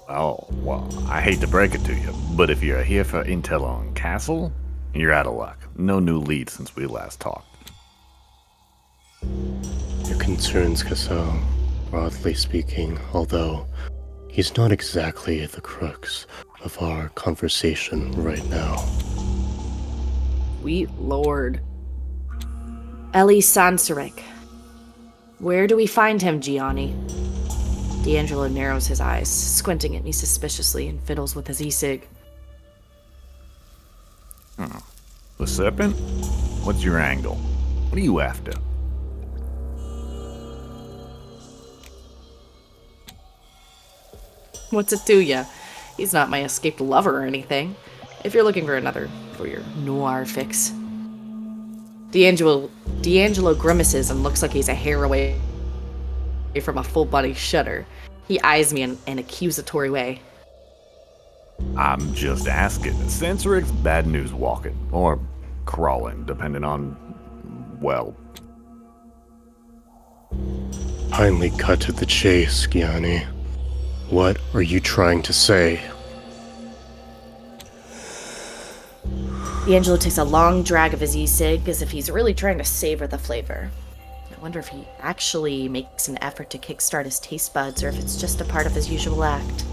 S9: Oh, well, I hate to break it to you, but if you're here for intel on Castle, you're out of luck. No new leads since we last talked.
S2: Your concerns, Cassell, broadly speaking, although he's not exactly the crux of our conversation right now.
S1: Sweet Lord. Elie Sansaric. Where do we find him, Gianni? D'Angelo narrows his eyes, squinting at me suspiciously, and fiddles with his e-cig.
S9: The serpent? What's your angle? What are you after?
S1: What's it to ya? He's not my escaped lover or anything. If you're looking for your noir fix. D'Angelo grimaces and looks like he's a hair away from a full-body shudder. He eyes me in an accusatory way.
S9: I'm just asking. Sansaric's bad news walking, or crawling, depending on, well...
S2: Kindly cut to the chase, Gianni. What are you trying to say?
S1: D'Angelo takes a long drag of his e-cig as if he's really trying to savor the flavor. I wonder if he actually makes an effort to kickstart his taste buds or if it's just a part of his usual act.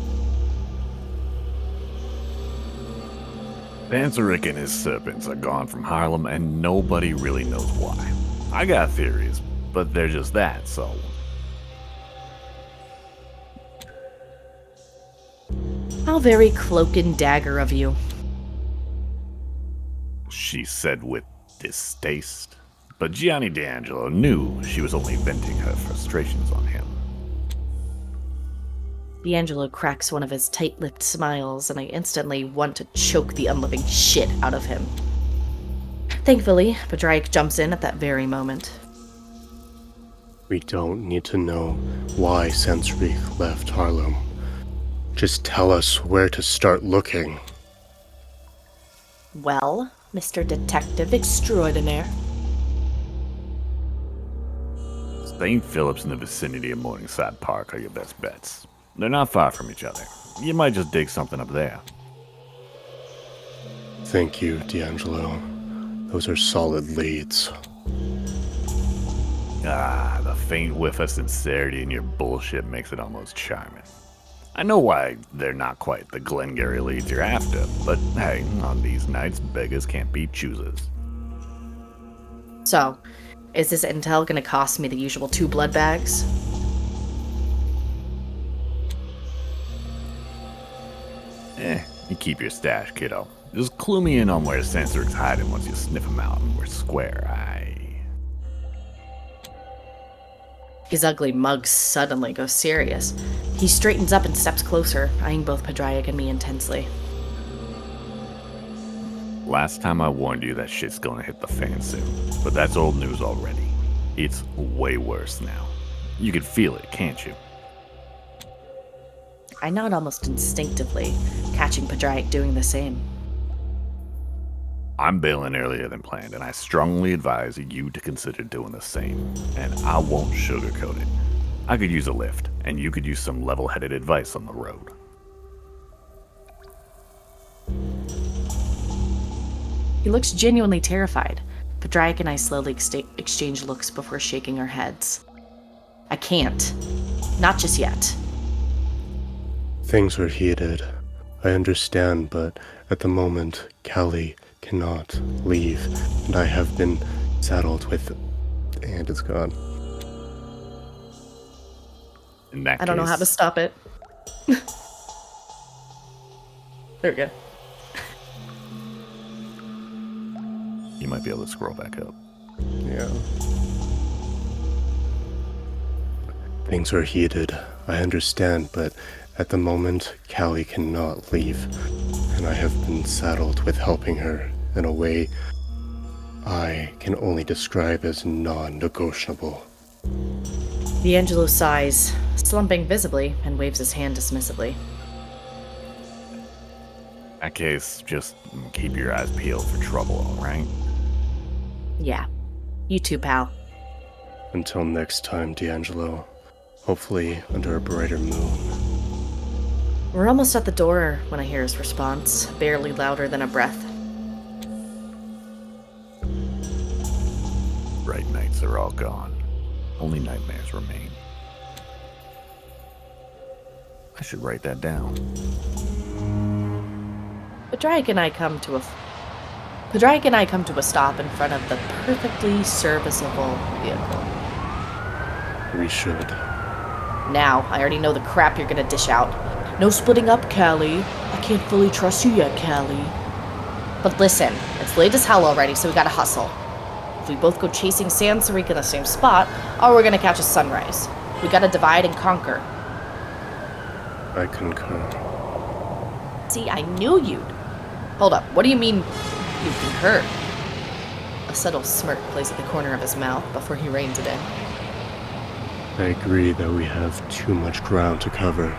S9: Sansaric and his serpents are gone from Harlem and nobody really knows why. I got theories, but they're just that, so...
S1: How very cloak and dagger of you.
S9: She said with distaste. But Gianni D'Angelo knew she was only venting her frustrations on him.
S1: D'Angelo cracks one of his tight-lipped smiles, and I instantly want to choke the unliving shit out of him. Thankfully, Pradraic jumps in at that very moment.
S2: We don't need to know why Sansaric left Harlem. Just tell us where to start looking.
S1: Well, Mr. Detective Extraordinaire.
S9: St. Philip's in the vicinity of Morningside Park are your best bets. They're not far from each other. You might just dig something up there.
S2: Thank you, D'Angelo. Those are solid leads.
S9: Ah, the faint whiff of sincerity in your bullshit makes it almost charming. I know why they're not quite the Glengarry leads you're after, but hey, on these nights, beggars can't be choosers.
S1: So, is this intel gonna cost me the usual 2 blood bags?
S9: You keep your stash, kiddo. Just clue me in on where Sansaric's hiding once you sniff him out and we're square.
S1: His ugly mug suddenly goes serious. He straightens up and steps closer, eyeing both Pradraic and me intensely.
S9: Last time I warned you that shit's gonna hit the fan soon, but that's old news already. It's way worse now. You can feel it, can't you?
S1: I nod almost instinctively, catching Pradraic doing the same.
S9: I'm bailing earlier than planned, and I strongly advise you to consider doing the same. And I won't sugarcoat it. I could use a lift, and you could use some level-headed advice on the road.
S1: He looks genuinely terrified. Pradraic and I slowly exchange looks before shaking our heads. I can't. Not just yet.
S2: Things are heated. I understand, but at the moment, Callie cannot leave, and I have been saddled with... and it's gone.
S9: In that
S1: I don't know how to
S9: case,
S1: stop it. There we go.
S9: you might be able to scroll back up.
S2: Yeah. Things are heated. I understand, but at the moment, Callie cannot leave, and I have been saddled with helping her in a way I can only describe as non-negotiable.
S1: D'Angelo sighs, slumping visibly, and waves his hand dismissively.
S9: In that case, just keep your eyes peeled for trouble, alright?
S1: Yeah. You too, pal.
S2: Until next time, D'Angelo. Hopefully under a brighter moon.
S1: We're almost at the door when I hear his response, barely louder than a breath.
S9: Bright nights are all gone. Only nightmares remain. I should write that down.
S1: Pradraic and I come to a stop in front of the perfectly serviceable vehicle.
S2: We should.
S1: Now, I already know the crap you're gonna dish out. No splitting up, Callie. I can't fully trust you yet, Callie. But listen, it's late as hell already, so we gotta hustle. If we both go chasing Sansarik in the same spot, or we're gonna catch a sunrise. We gotta divide and conquer.
S2: I concur.
S1: See, I knew you'd. Hold up, what do you mean you concur? A subtle smirk plays at the corner of his mouth before he reins it in.
S2: I agree that we have too much ground to cover,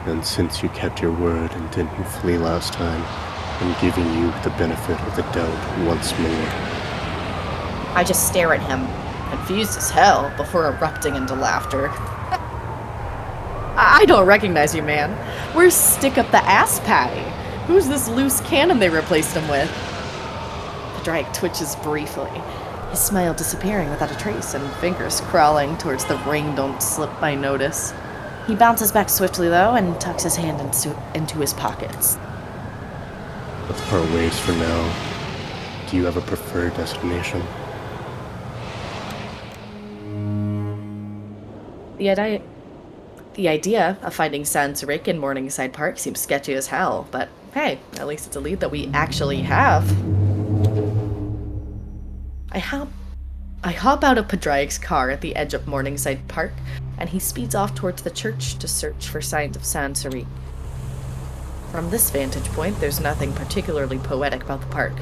S2: and since you kept your word and didn't flee last time, I'm giving you the benefit of the doubt once more.
S1: I just stare at him, confused as hell, before erupting into laughter. I don't recognize you, man. Where's Stick Up the Ass Patty? Who's this loose cannon they replaced him with? Pradraic twitches briefly, his smile disappearing without a trace and fingers crawling towards the ring don't slip by notice. He bounces back swiftly, though, and tucks his hand into his pockets.
S2: Let's part ways for now. Do you have a preferred destination?
S1: The idea of finding Sansarik in Morningside Park seems sketchy as hell, but hey, at least it's a lead that we actually have. I hop out of Pradraic's car at the edge of Morningside Park, and he speeds off towards the church to search for signs of Sansarik. From this vantage point, there's nothing particularly poetic about the park.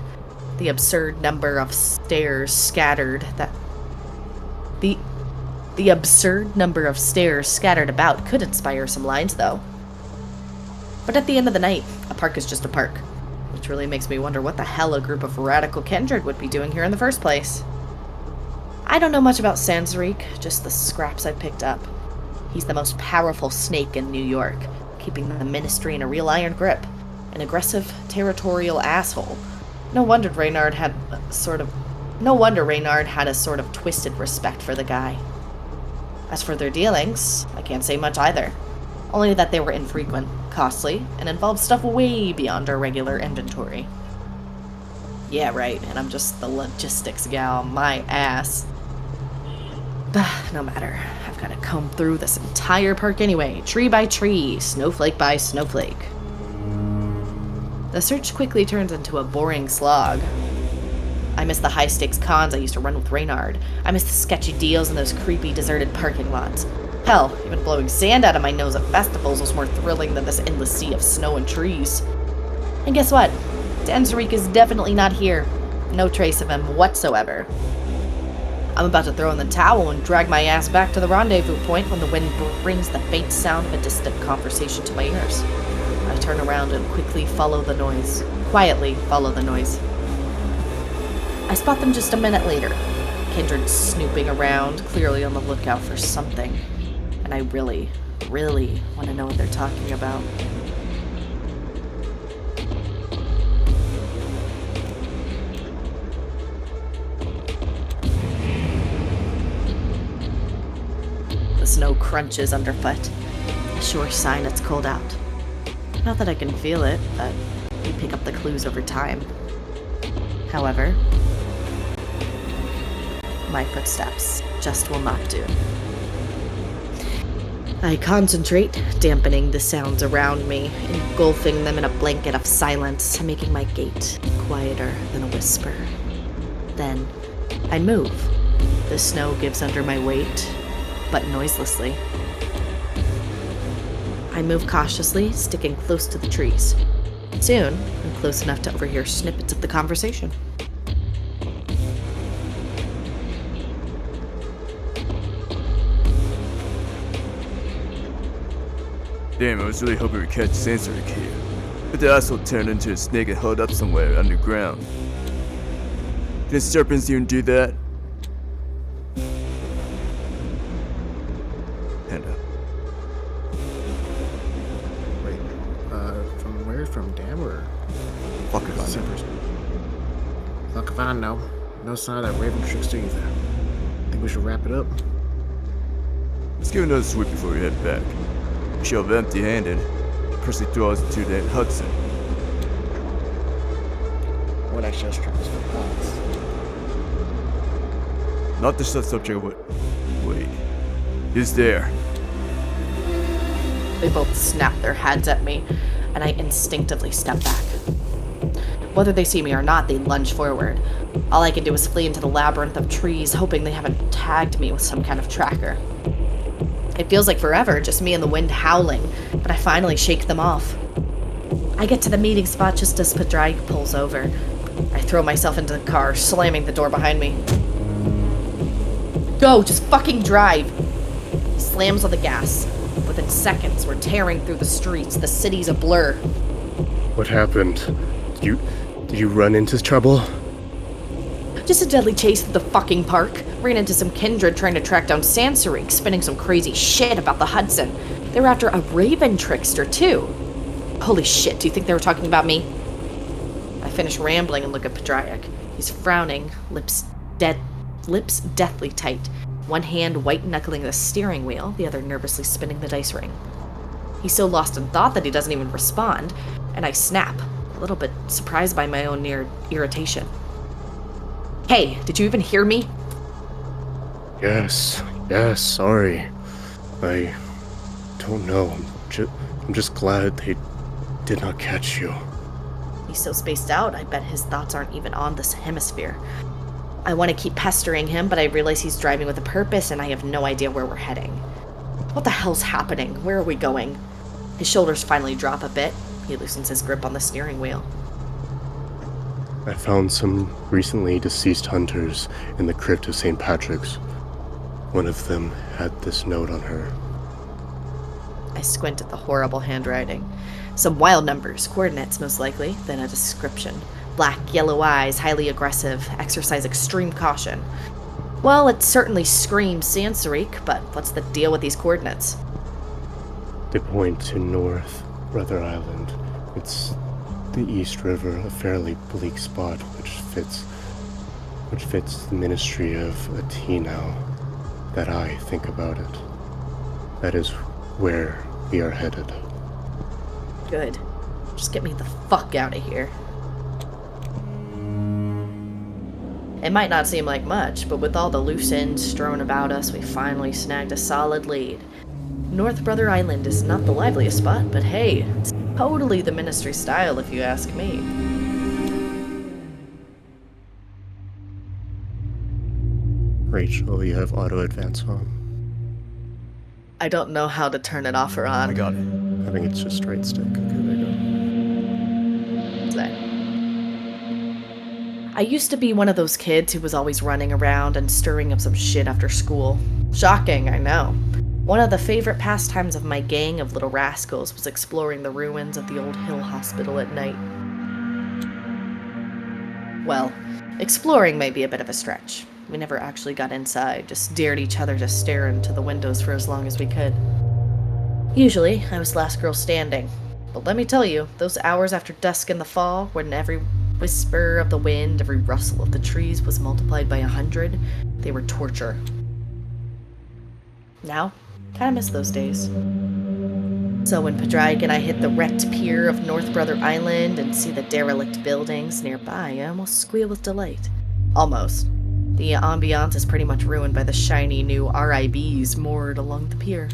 S1: The absurd number of stairs scattered about could inspire some lines, though. But at the end of the night, a park is just a park, which really makes me wonder what the hell a group of radical kindred would be doing here in the first place. I don't know much about Sansarik, just the scraps I picked up. He's the most powerful snake in New York, keeping the ministry in a real iron grip. An aggressive, territorial asshole. No wonder Reynard had a sort of twisted respect for the guy. As for their dealings, I can't say much either. Only that they were infrequent, costly, and involved stuff way beyond our regular inventory. Yeah, right, and I'm just the logistics gal, my ass. But no matter, I've gotta comb through this entire park anyway, tree by tree, snowflake by snowflake. The search quickly turns into a boring slog. I miss the high-stakes cons I used to run with Reynard. I miss the sketchy deals in those creepy, deserted parking lots. Hell, even blowing sand out of my nose at festivals was more thrilling than this endless sea of snow and trees. And guess what? Sansarik is definitely not here. No trace of him whatsoever. I'm about to throw in the towel and drag my ass back to the rendezvous point when the wind brings the faint sound of a distant conversation to my ears. I turn around and quietly follow the noise. I spot them just a minute later. Kindred snooping around, clearly on the lookout for something. And I really, really want to know what they're talking about. The snow crunches underfoot, a sure sign it's cold out. Not that I can feel it, but you pick up the clues over time. However, my footsteps just will not do. I concentrate, dampening the sounds around me, engulfing them in a blanket of silence, making my gait quieter than a whisper. Then, I move. The snow gives under my weight, but noiselessly. I move cautiously, sticking close to the trees. Soon, I'm close enough to overhear snippets of the conversation.
S3: Damn, I was really hoping we'd catch Sansarik here. But the asshole turned into a snake and held up somewhere underground. Can serpents even do that? Hand up.
S10: Wait, from where? From Dam or?
S3: Fuck if I know.
S10: Fuck if I know. No sign of that raven trickster either. Think we should wrap it up?
S3: Let's give another sweep before we head back. Show up empty-handed. Percy throws into that Hudson.
S10: What extra strings for pots?
S3: Not the subject of what. Wait. He's there.
S1: They both snap their heads at me, and I instinctively step back. Whether they see me or not, they lunge forward. All I can do is flee into the labyrinth of trees, hoping they haven't tagged me with some kind of tracker. It feels like forever, just me and the wind howling, but I finally shake them off. I get to the meeting spot just as Pradraic pulls over. I throw myself into the car, slamming the door behind me. Go, just fucking drive! He slams on the gas. Within seconds, we're tearing through the streets. The city's a blur.
S2: What happened? Did you run into trouble?
S1: Just a deadly chase through the fucking park. Ran into some kindred trying to track down Sansarik, spinning some crazy shit about the Hudson. They were after a raven trickster, too. Holy shit, do you think they were talking about me? I finish rambling and look at Pradraic. He's frowning, lips deathly tight. One hand white-knuckling the steering wheel, the other nervously spinning the dice ring. He's so lost in thought that he doesn't even respond, and I snap, a little bit surprised by my own near irritation. Hey, did you even hear me?
S2: Yes, sorry. I don't know. I'm just glad they did not catch you.
S1: He's so spaced out, I bet his thoughts aren't even on this hemisphere. I want to keep pestering him, but I realize he's driving with a purpose and I have no idea where we're heading. What the hell's happening? Where are we going? His shoulders finally drop a bit. He loosens his grip on the steering wheel.
S2: I found some recently deceased hunters in the crypt of St. Patrick's. One of them had this note on her.
S1: I squint at the horrible handwriting. Some wild numbers, coordinates most likely, then a description. Black, yellow eyes, highly aggressive, exercise extreme caution. Well, it certainly screams Sansarik, but what's the deal with these coordinates?
S2: They point to North Brother Island. It's the East River, a fairly bleak spot which fits the ministry of Atino that I think about it. That is where we are headed.
S1: Good. Just get me the fuck out of here. It might not seem like much, but with all the loose ends strewn about us, we finally snagged a solid lead. North Brother Island is not the liveliest spot, but hey, it's totally the ministry style if you ask me.
S2: Rachel, you have auto advance on.
S1: I don't know how to turn it off or on.
S3: I got it.
S2: I think it's just right stick. Okay, there you go.
S1: I used to be one of those kids who was always running around and stirring up some shit after school. Shocking, I know. One of the favorite pastimes of my gang of little rascals was exploring the ruins of the old Hill Hospital at night. Well, Exploring may be a bit of a stretch. We never actually got inside, just dared each other to stare into the windows for as long as we could. Usually, I was the last girl standing. But let me tell you, those hours after dusk in the fall, when every whisper of the wind, every rustle of the trees was multiplied by 100, they were torture. Now, kinda miss those days. So when Pradraic and I hit the wrecked pier of North Brother Island and see the derelict buildings nearby, I almost squeal with delight. Almost. The ambiance is pretty much ruined by the shiny new RIBs moored along the pier.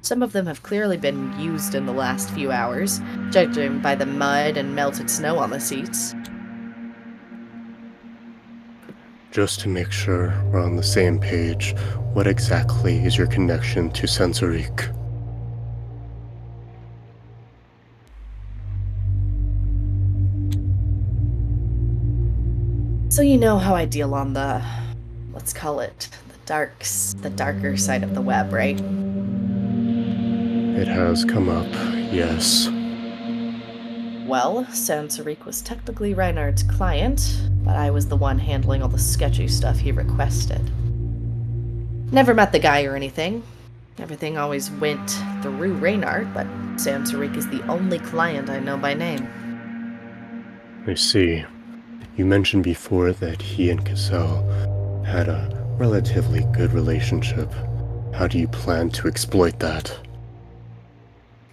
S1: Some of them have clearly been used in the last few hours, judging by the mud and melted snow on the seats.
S2: Just to make sure we're on the same page, what exactly is your connection to Sensorique?
S1: So you know how I deal on the, let's call it, the darker side of the web, right?
S2: It has come up, yes.
S1: Well, Sensorique was technically Reinhardt's client, but I was the one handling all the sketchy stuff he requested. Never met the guy or anything. Everything always went through Reinhardt, but Sensorique is the only client I know by name.
S2: I see. You mentioned before that he and Cassell had a relatively good relationship. How do you plan to exploit that?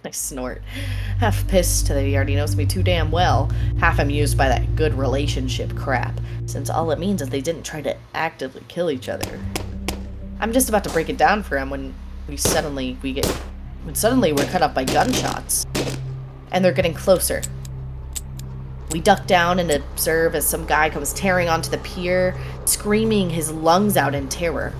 S1: I snort. Half pissed that he already knows me too damn well, half amused by that good relationship crap, since all it means is they didn't try to actively kill each other. I'm just about to break it down for him when suddenly we're cut off by gunshots. And they're getting closer. We duck down and observe as some guy comes tearing onto the pier, screaming his lungs out in terror.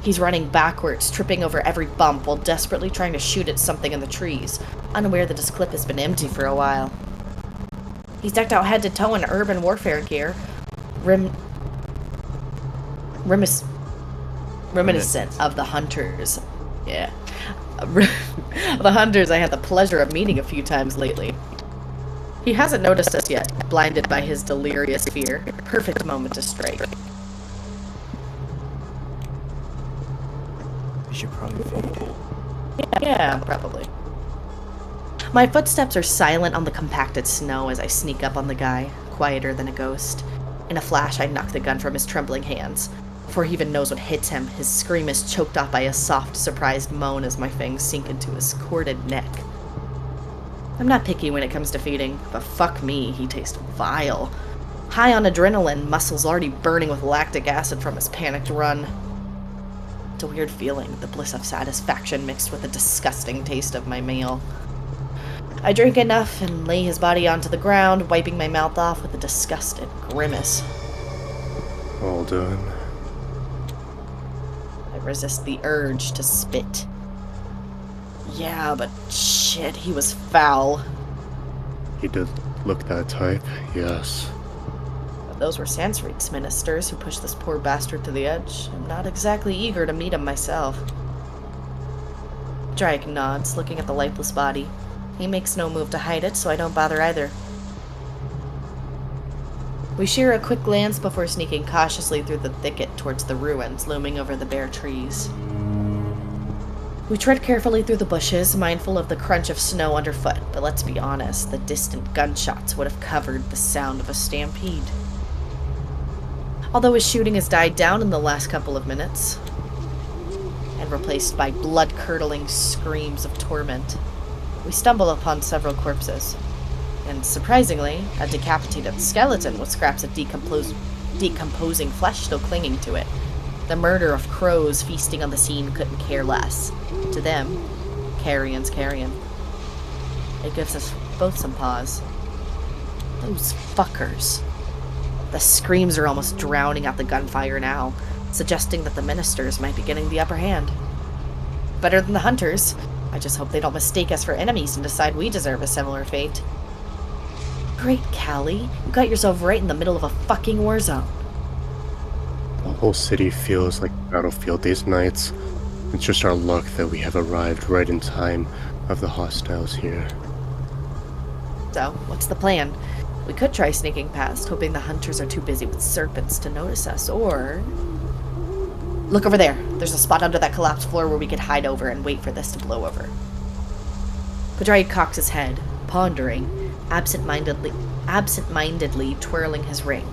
S1: He's running backwards, tripping over every bump while desperately trying to shoot at something in the trees, unaware that his clip has been empty for a while. He's decked out head to toe in urban warfare gear, reminiscent of the hunters. Yeah. The hunters I had the pleasure of meeting a few times lately. He hasn't noticed us yet, blinded by his delirious fear. Perfect moment to strike.
S3: We should probably fade.
S1: Yeah, probably. My footsteps are silent on the compacted snow as I sneak up on the guy, quieter than a ghost. In a flash, I knock the gun from his trembling hands. Before he even knows what hits him, his scream is choked off by a soft, surprised moan as my fangs sink into his corded neck. I'm not picky when it comes to feeding, but fuck me, he tastes vile. High on adrenaline, muscles already burning with lactic acid from his panicked run. It's a weird feeling, the bliss of satisfaction mixed with the disgusting taste of my meal. I drink enough and lay his body onto the ground, wiping my mouth off with a disgusted grimace.
S2: All done.
S1: I resist the urge to spit. Yeah, but shit, he was foul.
S2: He did look that type, yes.
S1: But those were Sensorique's ministers who pushed this poor bastard to the edge. I'm not exactly eager to meet him myself. Pradraic nods, looking at the lifeless body. He makes no move to hide it, so I don't bother either. We share a quick glance before sneaking cautiously through the thicket towards the ruins looming over the bare trees. We tread carefully through the bushes, mindful of the crunch of snow underfoot, but let's be honest, the distant gunshots would have covered the sound of a stampede. Although his shooting has died down in the last couple of minutes, and replaced by blood-curdling screams of torment, we stumble upon several corpses. And surprisingly, a decapitated skeleton with scraps of decomposing flesh still clinging to it. The murder of crows feasting on the scene couldn't care less. To them, carrion's carrion. It gives us both some pause. Those fuckers. The screams are almost drowning out the gunfire now, suggesting that the ministers might be getting the upper hand. Better than the hunters. I just hope they don't mistake us for enemies and decide we deserve a similar fate. Great, Callie. You got yourself right in the middle of a fucking war zone.
S2: The whole city feels like a battlefield these nights. It's just our luck that we have arrived right in time of the hostiles here.
S1: So, what's the plan? We could try sneaking past, hoping the hunters are too busy with serpents to notice us, or... Look over there. There's a spot under that collapsed floor where we could hide over and wait for this to blow over. Pradraic cocks his head, pondering, absent-mindedly twirling his ring.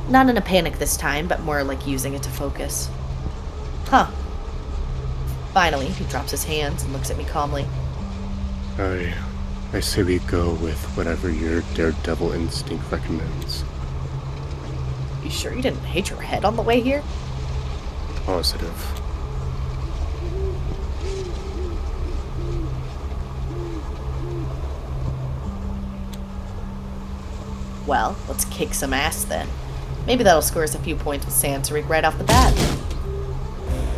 S1: Not in a panic this time, but more like using it to focus. Huh. Finally, he drops his hands and looks at me calmly.
S2: I say we go with whatever your daredevil instinct recommends.
S1: You sure you didn't hit your head on the way here?
S2: Positive.
S1: Well, let's kick some ass then. Maybe that'll score us a few points with Sansaric right off the bat.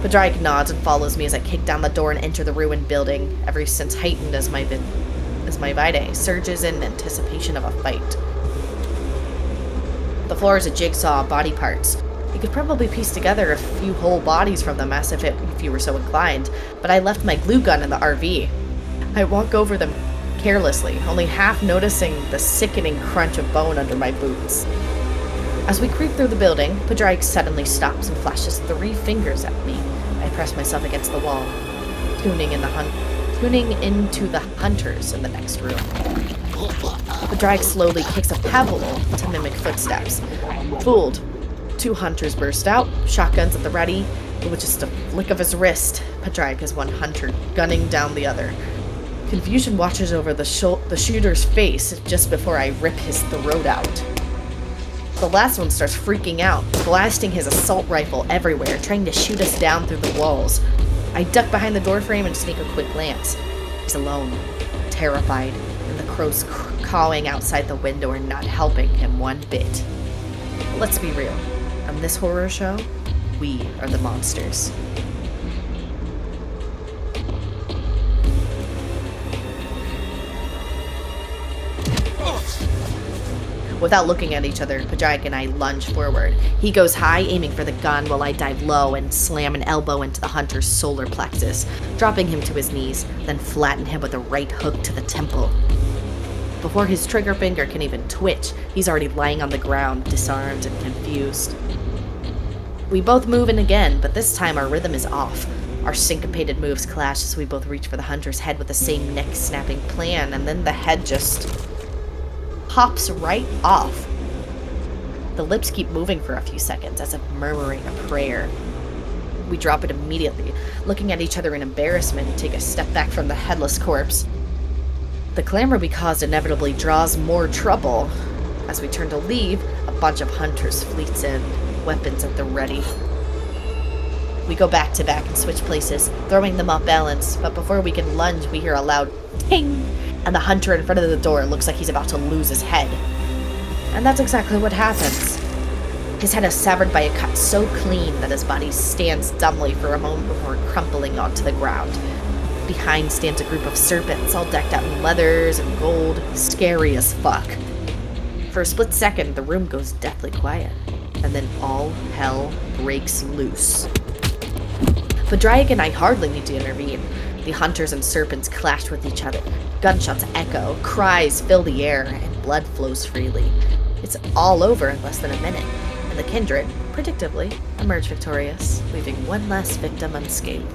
S1: Pradraic nods and follows me as I kick down the door and enter the ruined building, every sense heightened as my vitae surges in anticipation of a fight. The floor is a jigsaw of body parts. You could probably piece together a few whole bodies from the mess if you were so inclined, but I left my glue gun in the RV. I walk over them carelessly, only half noticing the sickening crunch of bone under my boots. As we creep through the building, Pradraic suddenly stops and flashes 3 fingers at me. I press myself against the wall, tuning into the hunters in the next room. Pradraic slowly kicks a pebble to mimic footsteps. Fooled. 2 hunters burst out, shotguns at the ready, but with just a flick of his wrist, Pradraic has one hunter gunning down the other. Confusion watches over the shooter's face just before I rip his throat out. The last one starts freaking out, blasting his assault rifle everywhere, trying to shoot us down through the walls. I duck behind the doorframe and sneak a quick glance. He's alone, terrified, and the crows cawing outside the window are not helping him one bit. But let's be real. On this horror show, we are the monsters. Without looking at each other, Pradraic and I lunge forward. He goes high, aiming for the gun, while I dive low and slam an elbow into the hunter's solar plexus, dropping him to his knees, then flatten him with a right hook to the temple. Before his trigger finger can even twitch, he's already lying on the ground, disarmed and confused. We both move in again, but this time our rhythm is off. Our syncopated moves clash as we both reach for the hunter's head with the same neck-snapping plan, and then the head just pops right off. The lips keep moving for a few seconds, as if murmuring a prayer. We drop it immediately, looking at each other in embarrassment and take a step back from the headless corpse. The clamor we caused inevitably draws more trouble. As we turn to leave, a bunch of hunters fleets in, weapons at the ready. We go back to back and switch places, throwing them off balance, but before we can lunge, we hear a loud ting, and the hunter in front of the door looks like he's about to lose his head. And that's exactly what happens. His head is severed by a cut so clean that his body stands dumbly for a moment before crumpling onto the ground. Behind stands a group of serpents, all decked out in leathers and gold, scary as fuck. For a split second, the room goes deathly quiet, and then all hell breaks loose. Pradraic and I hardly need to intervene. The hunters and serpents clash with each other. Gunshots echo, cries fill the air, and blood flows freely. It's all over in less than a minute, and the kindred, predictably, emerge victorious, leaving one last victim unscathed.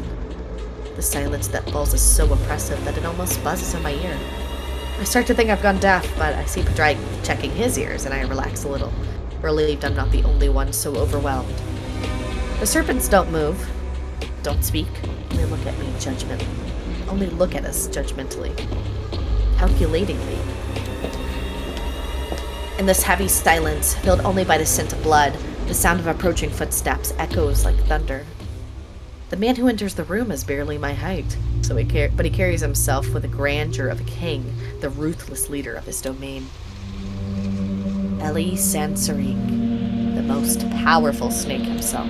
S1: The silence that falls is so oppressive that it almost buzzes in my ear. I start to think I've gone deaf, but I see Pradraic checking his ears, and I relax a little, relieved I'm not the only one so overwhelmed. The serpents don't move, don't speak, only look at me only look at us judgmentally, calculatingly. In this heavy silence, filled only by the scent of blood, the sound of approaching footsteps echoes like thunder. The man who enters the room is barely my height, but he carries himself with the grandeur of a king, the ruthless leader of his domain. Elie Sansaric, the most powerful snake himself.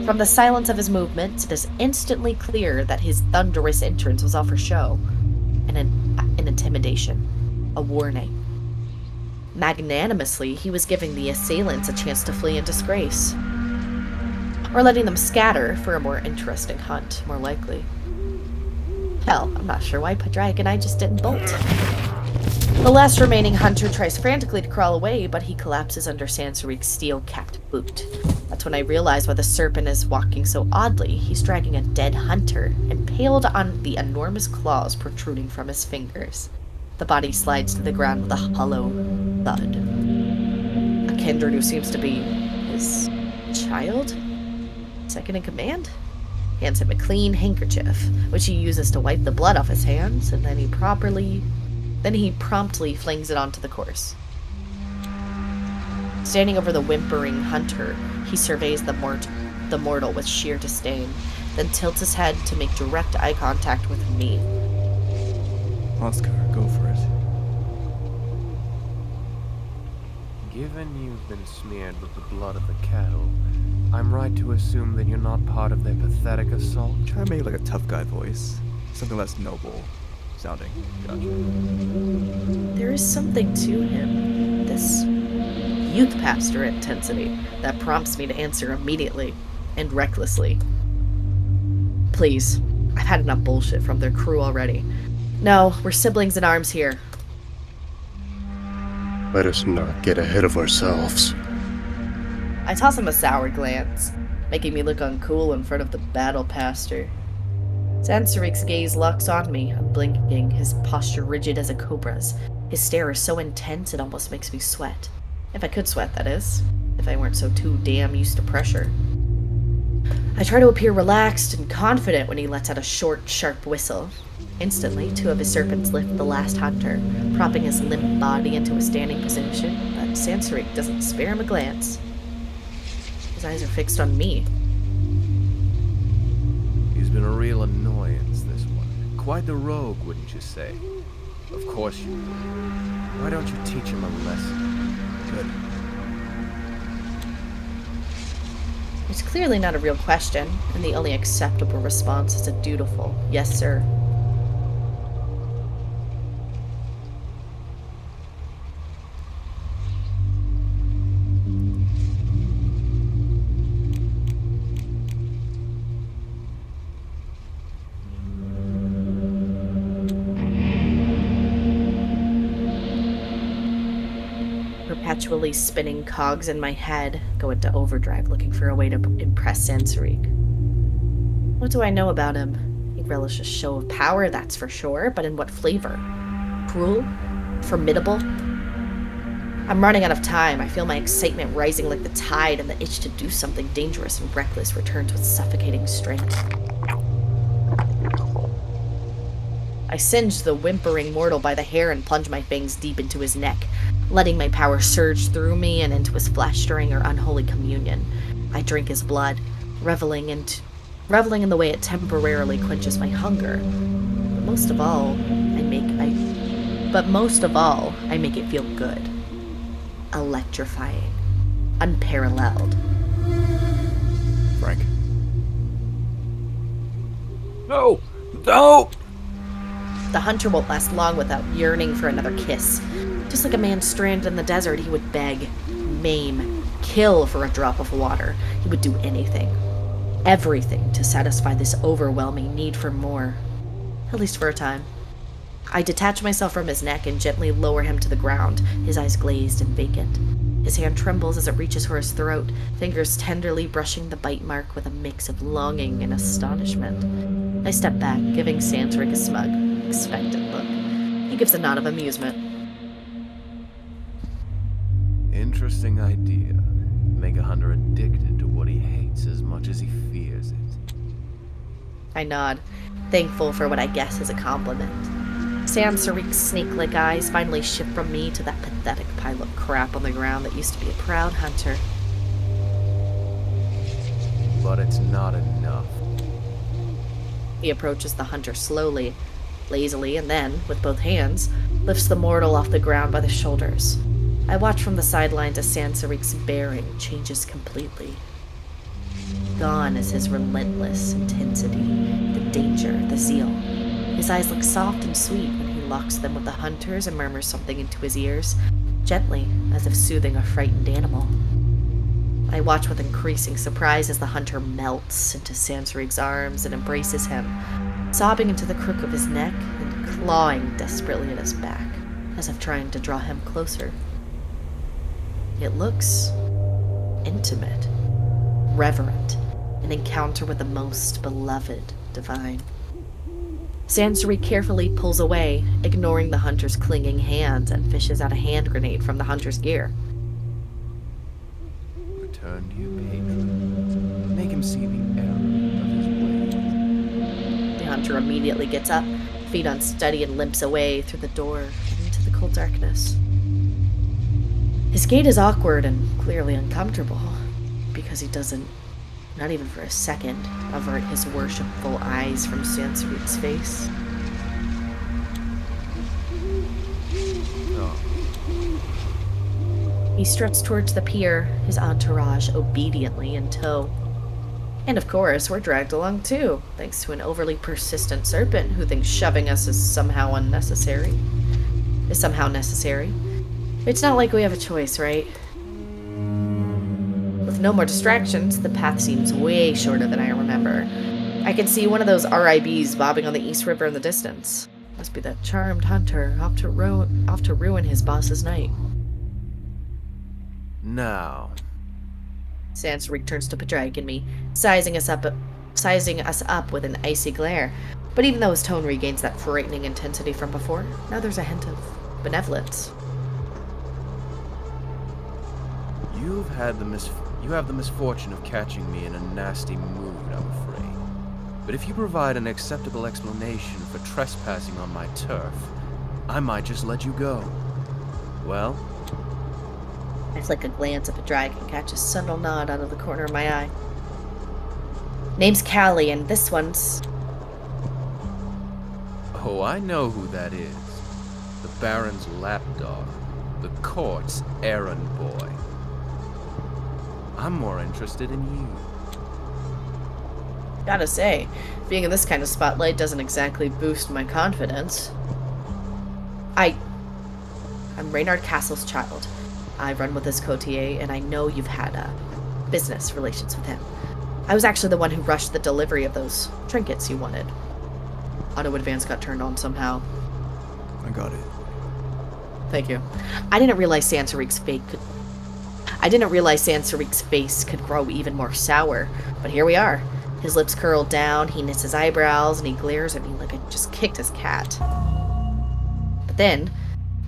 S1: From the silence of his movements, it is instantly clear that his thunderous entrance was all for show, an intimidation, a warning. Magnanimously, he was giving the assailants a chance to flee in disgrace. Or letting them scatter for a more interesting hunt, more likely. Hell, I'm not sure why Pradraic and I just didn't bolt. The last remaining hunter tries frantically to crawl away, but he collapses under Sansarik's steel-capped boot. That's when I realize why the serpent is walking so oddly. He's dragging a dead hunter, impaled on the enormous claws protruding from his fingers. The body slides to the ground with a hollow thud. A kindred who seems to be his child? Second in command? Hands him a clean handkerchief, which he uses to wipe the blood off his hands, and then he promptly flings it onto the course. Standing over the whimpering hunter, he surveys the mortal with sheer disdain, then tilts his head to make direct eye contact with me.
S3: Oskar, go for it.
S7: Given you've been smeared with the blood of the cattle, I'm right to assume that you're not part of their pathetic assault?
S3: Try to make like a tough guy voice. Something less noble sounding. Gotcha.
S1: There is something to him, this youth pastor intensity, that prompts me to answer immediately and recklessly. Please, I've had enough bullshit from their crew already. No, we're siblings in arms here.
S2: Let us not get ahead of ourselves.
S1: I toss him a sour glance, making me look uncool in front of the battle pastor. Sansarik's gaze locks on me, unblinking, his posture rigid as a cobra's. His stare is so intense it almost makes me sweat. If I could sweat, that is. If I weren't so too damn used to pressure. I try to appear relaxed and confident when he lets out a short, sharp whistle. Instantly, two of his serpents lift the last hunter, propping his limp body into a standing position, but Sansarik doesn't spare him a glance. His eyes are fixed on me.
S7: He's been a real annoyance, this one. Quite the rogue, wouldn't you say? Of course you would. Why don't you teach him a lesson? Good.
S1: It's clearly not a real question, and the only acceptable response is a dutiful, yes, sir. Perpetually spinning cogs in my head go into overdrive looking for a way to impress Sansarik. What do I know about him? He relishes a show of power, that's for sure, but in what flavor? Cruel? Formidable? I'm running out of time. I feel my excitement rising like the tide, and the itch to do something dangerous and reckless returns with suffocating strength. I singe the whimpering mortal by the hair and plunge my fangs deep into his neck, letting my power surge through me and into his flesh during our unholy communion. I drink his blood, reveling in the way it temporarily quenches my hunger. But most of all, I make it feel good. Electrifying. Unparalleled.
S3: Frank.
S9: No! No!
S1: The hunter won't last long without yearning for another kiss. Just like a man stranded in the desert, he would beg, maim, kill for a drop of water. He would do anything. Everything to satisfy this overwhelming need for more. At least for a time. I detach myself from his neck and gently lower him to the ground, his eyes glazed and vacant. His hand trembles as it reaches for his throat, fingers tenderly brushing the bite mark with a mix of longing and astonishment. I step back, giving Sansarik a smug, expectant look. He gives a nod of amusement.
S7: Interesting idea. Make a hunter addicted to what he hates as much as he fears it.
S1: I nod, thankful for what I guess is a compliment. Sansarik's snake-like eyes finally shift from me to that pathetic pile of crap on the ground that used to be a proud hunter.
S7: But it's not enough.
S1: He approaches the hunter slowly, lazily, and then, with both hands, lifts the mortal off the ground by the shoulders. I watch from the sidelines as Sansarik's bearing changes completely. Gone is his relentless intensity, the danger, the zeal. His eyes look soft and sweet when he locks them with the hunter's and murmurs something into his ears, gently, as if soothing a frightened animal. I watch with increasing surprise as the hunter melts into Sansarik's arms and embraces him, sobbing into the crook of his neck and clawing desperately at his back. as if trying to draw him closer. It looks intimate, reverent, an encounter with the most beloved divine. Sansari carefully pulls away, ignoring the hunter's clinging hands, and fishes out a hand grenade from the hunter's gear.
S7: Return to your patron. Make him see the error of his ways.
S1: The hunter immediately gets up, feet unsteady, and limps away through the door into the cold darkness. His gait is awkward and clearly uncomfortable, because he doesn't, not even for a second, avert his worshipful eyes from Sansarik's face. He struts towards the pier, his entourage obediently in tow. And of course, we're dragged along too, thanks to an overly persistent serpent who thinks shoving us is somehow necessary. It's not like we have a choice, right? With no more distractions, the path seems way shorter than I remember. I can see one of those RIBs bobbing on the East River in the distance. Must be that charmed hunter off to ruin his boss's night.
S7: Now,
S1: Sansarik turns to Pradraic and me, sizing us up with an icy glare. But even though his tone regains that frightening intensity from before, now there's a hint of benevolence.
S7: you have the misfortune of catching me in a nasty mood, I'm afraid. But if you provide an acceptable explanation for trespassing on my turf, I might just let you go. Well?
S1: I flick a glance at Pradraic and catch a subtle nod out of the corner of my eye. Name's Callie, and this one's...
S7: Oh, I know who that is. The Baron's lapdog. The court's errand boy. I'm more interested in you.
S1: Gotta say, being in this kind of spotlight doesn't exactly boost my confidence. I'm Reynard Castle's child. I run with this courtier, and I know you've had business relations with him. I was actually the one who rushed the delivery of those trinkets you wanted. Auto advance got turned on somehow.
S3: I got it.
S1: Thank you. I didn't realize Sansarik's face could grow even more sour, but here we are. His lips curl down, he knits his eyebrows, and he glares at me like I just kicked his cat. But then,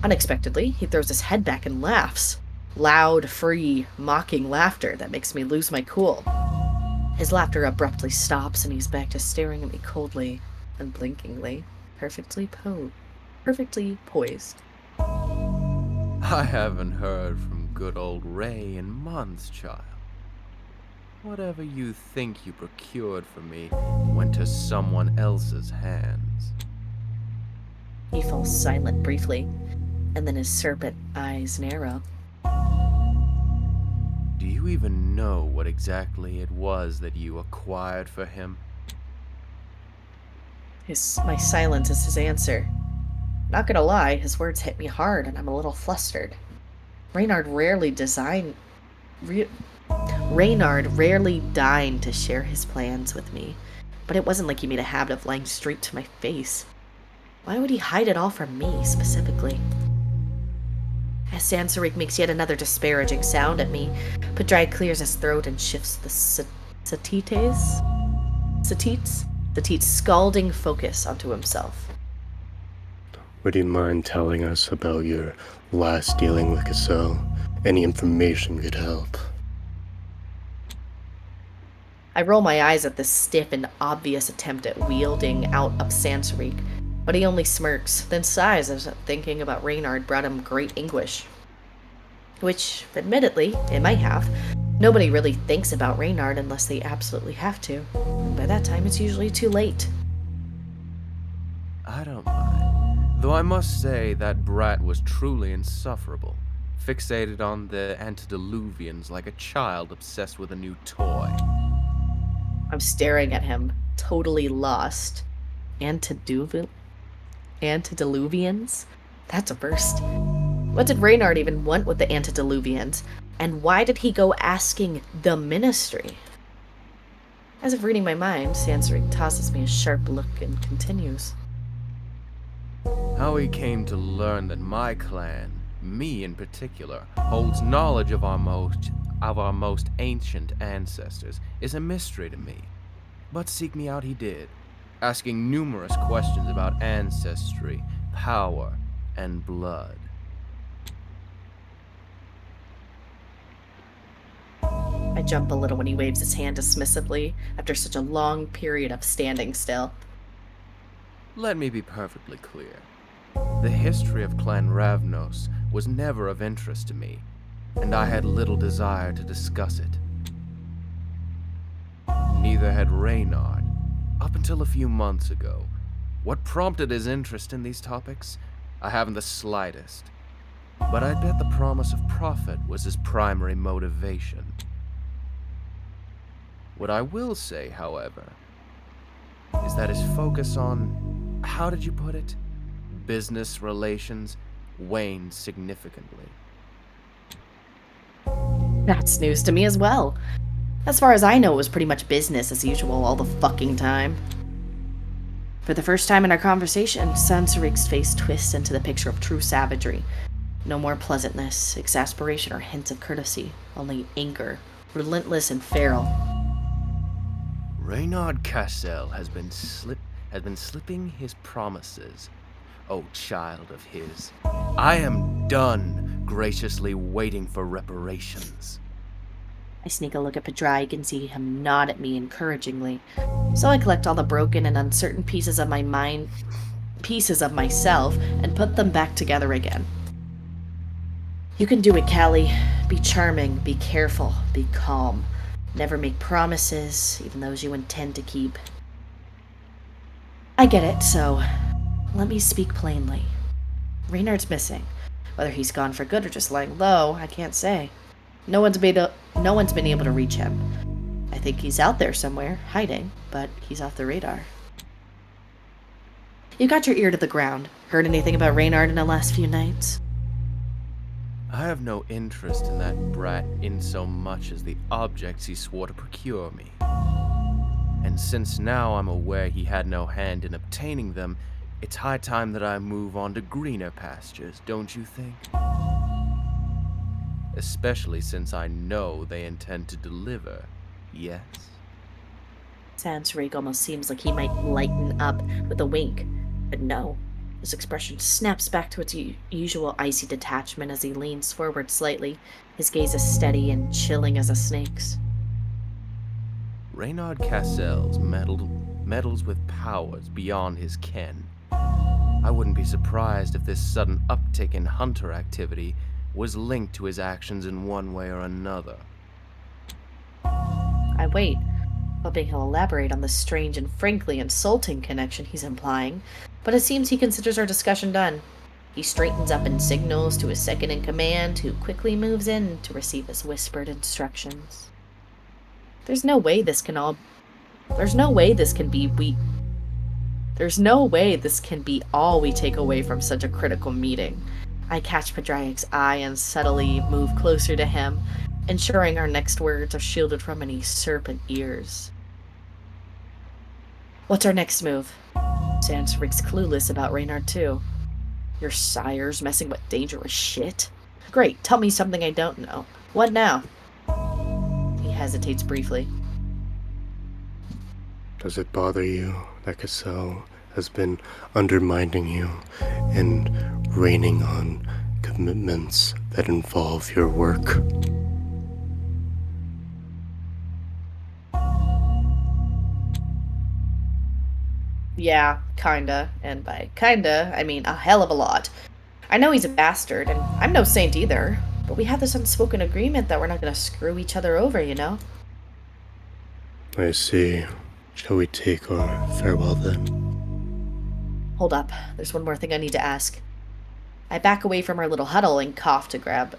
S1: unexpectedly, he throws his head back and laughs. Loud, free, mocking laughter that makes me lose my cool. His laughter abruptly stops, and he's back to staring at me coldly, unblinkingly, perfectly poised.
S7: I haven't heard from good old Ray in months, child. Whatever you think you procured for me went to someone else's hands.
S1: He falls silent briefly, and then his serpent eyes narrow.
S7: Do you even know what exactly it was that you acquired for him?
S1: My silence is his answer. Not gonna lie, his words hit me hard, and I'm a little flustered. Reynard rarely deigned to share his plans with me, but it wasn't like he made a habit of lying straight to my face. Why would he hide it all from me, specifically? As Sansarik makes yet another disparaging sound at me, Pradraic clears his throat and shifts the Satit's scalding focus onto himself.
S2: Would you mind telling us about your last dealing with Cassell? Any information could help.
S1: I roll my eyes at this stiff and obvious attempt at wielding out of Sansarik, but he only smirks, then sighs as if thinking about Reynard brought him great anguish. Which, admittedly, it might have. Nobody really thinks about Reynard unless they absolutely have to. And by that time, it's usually too late.
S7: I don't mind. Though I must say that brat was truly insufferable. Fixated on the antediluvians like a child obsessed with a new toy.
S1: I'm staring at him, totally lost. Antediluvians? That's a first. What did Reynard even want with the antediluvians? And why did he go asking the ministry? As if reading my mind, Sansarik tosses me a sharp look and continues.
S7: How he came to learn that my clan, me in particular, holds knowledge of our most ancient ancestors is a mystery to me. But seek me out he did, asking numerous questions about ancestry, power, and blood.
S1: I jump a little when he waves his hand dismissively after such a long period of standing still.
S7: Let me be perfectly clear. The history of Clan Ravnos was never of interest to me, and I had little desire to discuss it. Neither had Reynard, up until a few months ago. What prompted his interest in these topics? I haven't the slightest. But I'd bet the promise of profit was his primary motivation. What I will say, however, is that his focus on, how did you put it? Business relations waned significantly.
S1: That's news to me as well. As far as I know, it was pretty much business as usual all the fucking time. For the first time in our conversation, Sansarik's face twists into the picture of true savagery. No more pleasantness, exasperation, or hints of courtesy. Only anger, relentless and feral.
S7: Reynard Cassel has been slipping his promises. Oh, child of his, I am done graciously waiting for reparations.
S1: I sneak a look at Pradraic and see him nod at me encouragingly. So I collect all the broken and uncertain pieces of my mind, pieces of myself, and put them back together again. You can do it, Callie. Be charming, be careful, be calm. Never make promises, even those you intend to keep. I get it, so let me speak plainly. Reynard's missing. Whether he's gone for good or just lying low, I can't say. No one's been able to reach him. I think he's out there somewhere, hiding, but he's off the radar. You got your ear to the ground. Heard anything about Reynard in the last few nights?
S7: I have no interest in that brat in so much as the objects he swore to procure me. And since now I'm aware he had no hand in obtaining them, it's high time that I move on to greener pastures, don't you think? Especially since I know they intend to deliver, yes?
S1: Sansaric almost seems like he might lighten up with a wink, but no. His expression snaps back to its usual icy detachment as he leans forward slightly, his gaze as steady and chilling as a snake's.
S7: Reynard Cassell's meddles with powers beyond his ken. I wouldn't be surprised if this sudden uptick in hunter activity was linked to his actions in one way or another.
S1: I wait, hoping he'll elaborate on the strange and frankly insulting connection he's implying, but it seems he considers our discussion done. He straightens up and signals to his second-in-command, who quickly moves in to receive his whispered instructions. There's no way this can be all we take away from such a critical meeting. I catch Pradraic's eye and subtly move closer to him, ensuring our next words are shielded from any serpent ears. What's our next move? Sansaric's clueless about Reynard too. Your sire's messing with dangerous shit? Great, tell me something I don't know. What now? He hesitates briefly.
S2: Does it bother you that Cassell has been undermining you and raining on commitments that involve your work?
S1: Yeah, kinda. And by kinda, I mean a hell of a lot. I know he's a bastard, and I'm no saint either, but we have this unspoken agreement that we're not gonna screw each other over, you know?
S2: I see. Shall we take our farewell then?
S1: Hold up, there's one more thing I need to ask. I back away from our little huddle and cough to grab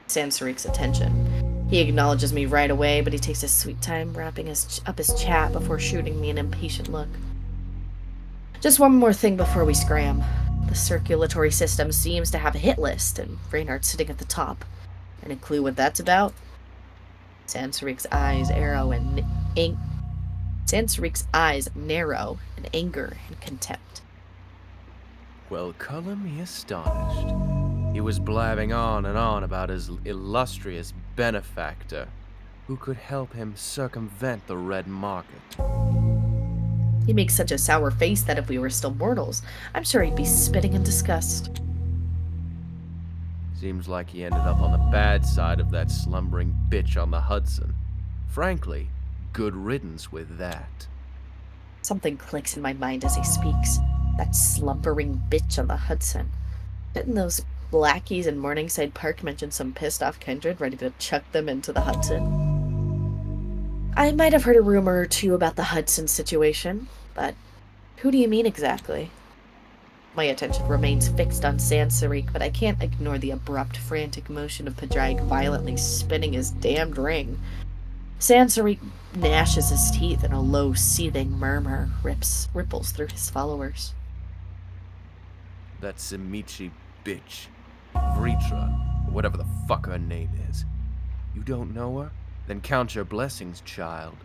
S1: Sansaric's attention. He acknowledges me right away, but he takes his sweet time wrapping up his chat before shooting me an impatient look. Just one more thing before we scram. The circulatory system seems to have a hit list, and Reynard's sitting at the top. Any clue what that's about? Sansaric's eyes narrow in anger and contempt.
S7: Well, color me astonished. He was blabbing on and on about his illustrious benefactor, who could help him circumvent the red market.
S1: He makes such a sour face that if we were still mortals, I'm sure he'd be spitting in disgust.
S7: Seems like he ended up on the bad side of that slumbering bitch on the Hudson. Frankly, good riddance with that.
S1: Something clicks in my mind as he speaks. That slumbering bitch on the Hudson. Didn't those blackies in Morningside Park mention some pissed off kindred ready to chuck them into the Hudson? I might have heard a rumor or two about the Hudson situation, but who do you mean exactly? My attention remains fixed on Sansariq, but I can't ignore the abrupt, frantic motion of Pradraic violently spinning his damned ring. Sansariq gnashes his teeth and a low, seething murmur ripples through his followers.
S7: That Simichi bitch, Vritra, whatever the fuck her name is. You don't know her? Then count your blessings, child.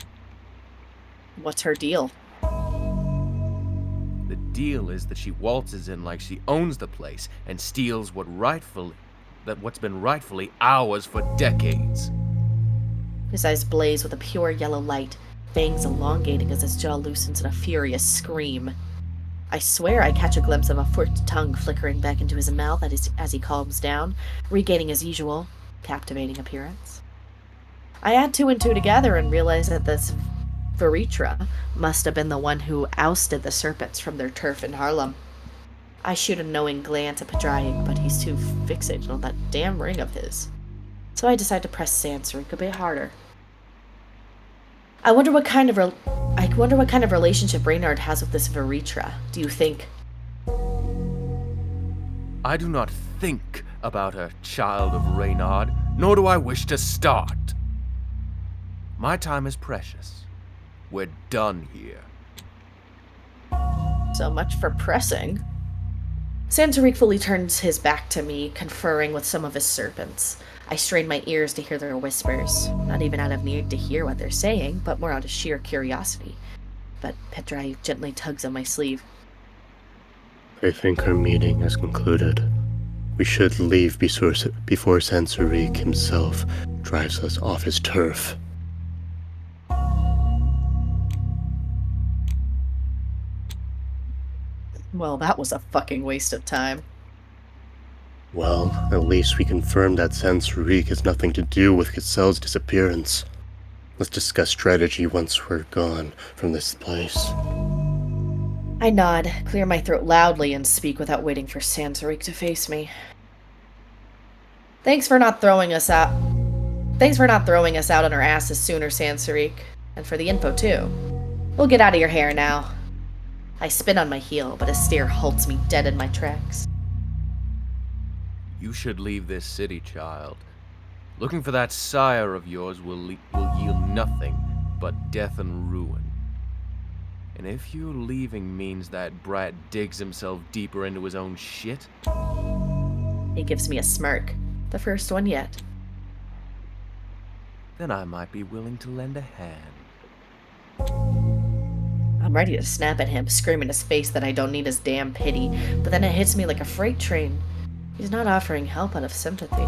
S1: What's her deal?
S7: The deal is that she waltzes in like she owns the place and steals what's been rightfully ours for decades.
S1: His eyes blaze with a pure yellow light, fangs elongating as his jaw loosens in a furious scream. I swear I catch a glimpse of a forked tongue flickering back into his mouth as he calms down, regaining his usual, captivating appearance. I add 2 and 2 together and realize that this Vritra must have been the one who ousted the serpents from their turf in Harlem. I shoot a knowing glance at Pradraic, but he's too fixated on that damn ring of his. So I decide to press Sansariq a bit harder. I wonder what kind of relationship Reynard has with this Vritra. Do you think?
S7: I do not think about a child of Reynard, nor do I wish to start. My time is precious. We're done here.
S1: So much for pressing. Sansariq fully turns his back to me, conferring with some of his serpents. I strain my ears to hear their whispers, not even out of need to hear what they're saying, but more out of sheer curiosity. But Pradraic gently tugs on my sleeve.
S2: I think our meeting has concluded. We should leave before Sansariq himself drives us off his turf.
S1: Well, that was a fucking waste of time.
S2: Well, at least we confirmed that Sansariq has nothing to do with Casel's disappearance. Let's discuss strategy once we're gone from this place.
S1: I nod, clear my throat loudly, and speak without waiting for Sansariq to face me. Thanks for not throwing us out on our asses sooner, Sansariq. And for the info, too. We'll get out of your hair now. I spin on my heel, but a stare halts me dead in my tracks.
S7: You should leave this city, child. Looking for that sire of yours will yield nothing but death and ruin. And if you leaving means that brat digs himself deeper into his own shit...
S1: He gives me a smirk. The first one yet.
S7: Then I might be willing to lend a hand.
S1: I'm ready to snap at him, scream in his face that I don't need his damn pity, but then it hits me like a freight train. He's not offering help out of sympathy.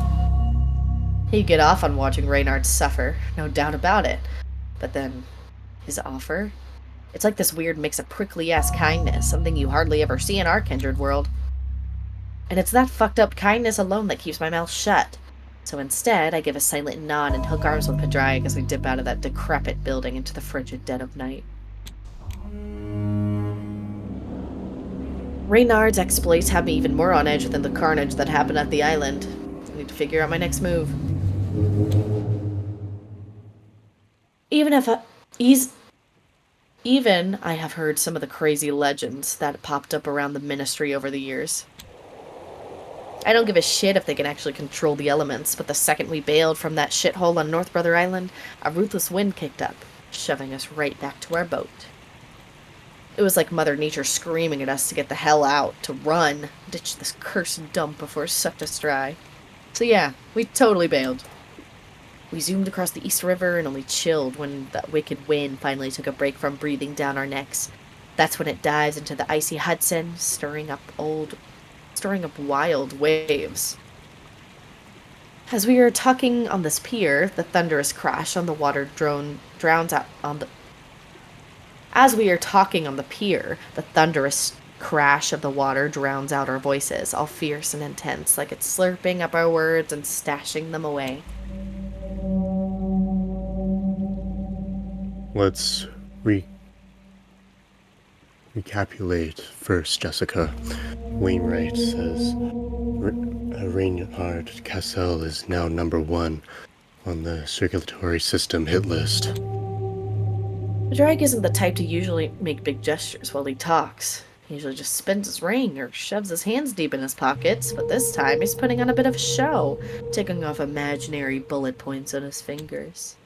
S1: He'd get off on watching Reynard suffer, no doubt about it. But then, his offer? It's like this weird mix of prickly-ass kindness, something you hardly ever see in our kindred world. And it's that fucked up kindness alone that keeps my mouth shut. So instead, I give a silent nod and hook arms with Pradraic as we dip out of that decrepit building into the frigid dead of night. Reynard's exploits have me even more on edge than the carnage that happened at the island. I need to figure out my next move. Even I have heard some of the crazy legends that popped up around the ministry over the years. I don't give a shit if they can actually control the elements, but the second we bailed from that shithole on North Brother Island, a ruthless wind kicked up, shoving us right back to our boat. It was like Mother Nature screaming at us to get the hell out, to run, ditch this cursed dump before it sucked us dry. So yeah, we totally bailed. We zoomed across the East River and only chilled when that wicked wind finally took a break from breathing down our necks. That's when it dives into the icy Hudson, stirring up wild waves. As we are talking on this pier, the thunderous crash on the water drowns out on the. As we are talking on the pier, the thunderous crash of the water drowns out our voices, all fierce and intense, like it's slurping up our words and stashing them away.
S2: Let's recapitulate first, Jessica. Wainwright says Reinhard Cassel is now number 1 on the circulatory system hit list.
S1: Pradraic isn't the type to usually make big gestures while he talks. He usually just spins his ring or shoves his hands deep in his pockets, but this time he's putting on a bit of a show, taking off imaginary bullet points on his fingers.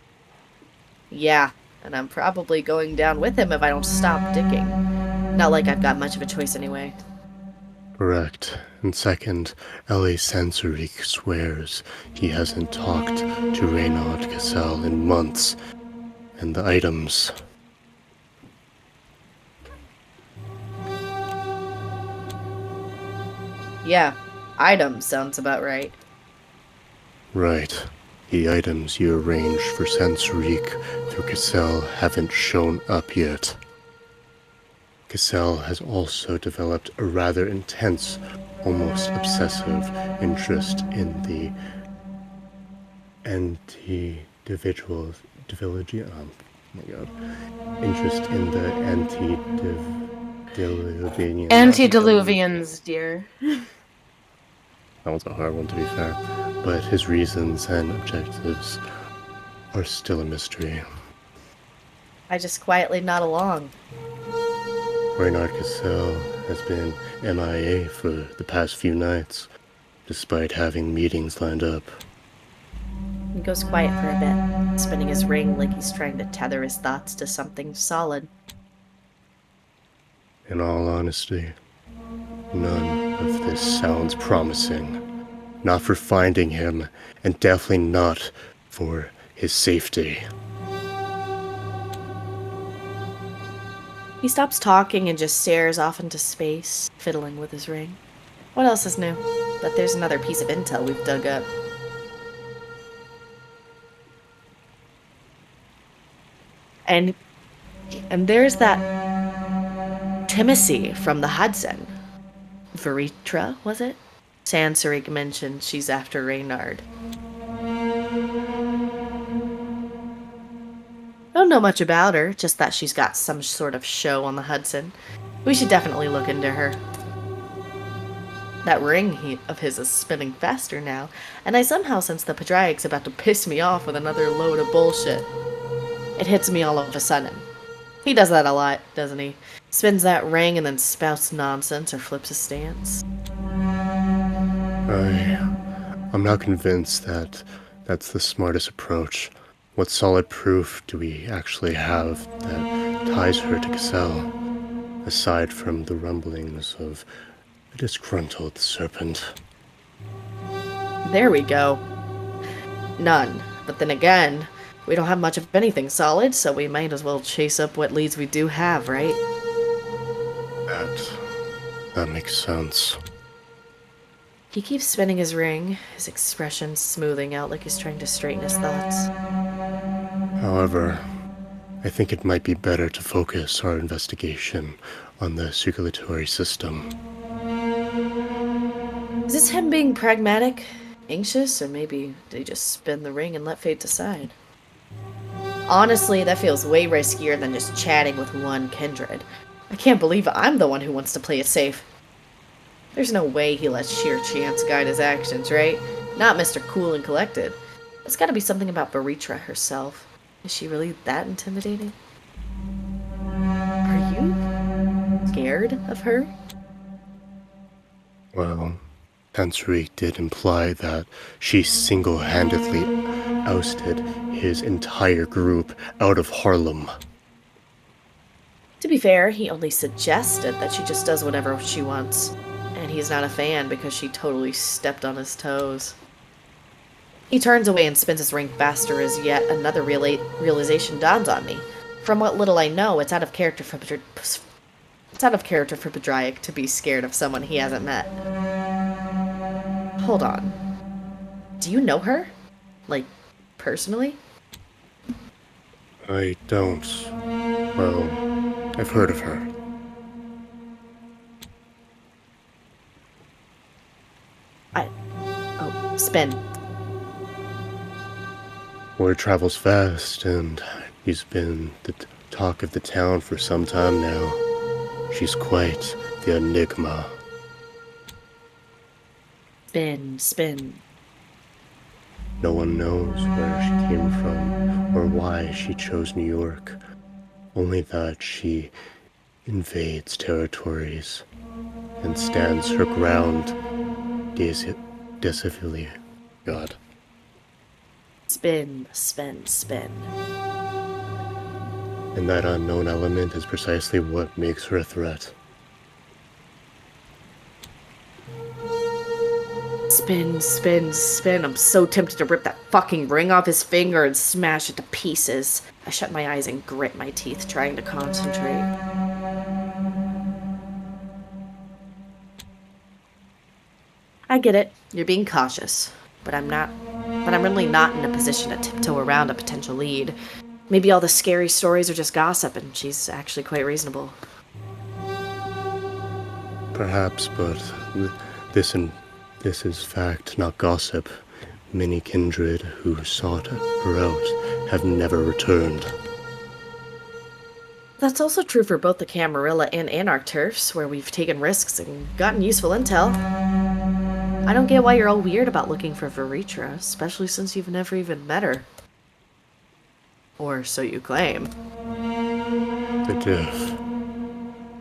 S1: Yeah, and I'm probably going down with him if I don't stop dicking. Not like I've got much of a choice anyway.
S2: Correct. And second, Elie Sansaric swears he hasn't talked to Reinhard Cassel in months. And the items.
S1: Yeah, items sounds about right.
S2: Right. The items you arranged for Sansaric through Cassel haven't shown up yet. Cassel has also developed a rather intense, almost obsessive interest in the interest in the antediluvian.
S11: Antediluvians, dear.
S2: That was a hard one, to be fair. But his reasons and objectives are still a mystery.
S1: I just quietly nod along.
S2: Reinhard Cassel has been MIA for the past few nights, despite having meetings lined up.
S1: He goes quiet for a bit, spinning his ring like he's trying to tether his thoughts to something solid.
S2: In all honesty, none of this sounds promising. Not for finding him, and definitely not for his safety.
S1: He stops talking and just stares off into space, fiddling with his ring. What else is new? But there's another piece of intel we've dug up. And there's that Timothy from the Hudson. Veritra, was it? Sansaric mentioned she's after Reynard. Don't know much about her, just that she's got some sort of show on the Hudson. We should definitely look into her. That ring of his is spinning faster now, and I somehow sense the Pradraic's about to piss me off with another load of bullshit. It hits me all of a sudden. He does that a lot, doesn't he? Spins that ring and then spouts nonsense or flips his stance.
S2: I'm not convinced that that's the smartest approach. What solid proof do we actually have that ties her to Cassel, aside from the rumblings of a disgruntled serpent?
S1: There we go. None. But then again, we don't have much of anything solid, so we might as well chase up what leads we do have, right?
S2: That makes sense.
S1: He keeps spinning his ring, his expression smoothing out like he's trying to straighten his thoughts.
S2: However, I think it might be better to focus our investigation on the circulatory system.
S1: Is this him being pragmatic, anxious, or maybe did he just spin the ring and let fate decide? Honestly, that feels way riskier than just chatting with one kindred. I can't believe I'm the one who wants to play it safe. There's no way he lets sheer chance guide his actions, right? Not Mr. Cool and Collected. It's gotta be something about Veritra herself. Is she really that intimidating? Are you scared of her?
S2: Well, Sansaric did imply that she single-handedly ousted his entire group out of Harlem.
S1: To be fair, he only suggested that she just does whatever she wants. And he's not a fan because she totally stepped on his toes. He turns away and spins his ring faster as yet another realization dawns on me. From what little I know, it's out of character It's out of character for Pradraic to be scared of someone he hasn't met. Hold on. Do you know her? Like, personally?
S2: I don't. Well, I've heard of her.
S1: Oh, spin.
S2: Word travels fast, and he's been the talk of the town for some time now. She's quite the enigma.
S1: Spin.
S2: No one knows where she came from or why she chose New York. Only that she invades territories and stands her ground decisively. God.
S1: Spin.
S2: And that unknown element is precisely what makes her a threat.
S1: Spin. I'm so tempted to rip that fucking ring off his finger and smash it to pieces. I shut my eyes and grit my teeth, trying to concentrate. I get it. You're being cautious. But I'm really not in a position to tiptoe around a potential lead. Maybe all the scary stories are just gossip, and she's actually quite reasonable.
S2: Perhaps, but this is fact, not gossip. Many kindred who sought her out have never returned.
S1: That's also true for both the Camarilla and Anarch turfs, where we've taken risks and gotten useful intel. I don't get why you're all weird about looking for Veritra, especially since you've never even met her. Or so you claim.
S2: The diff.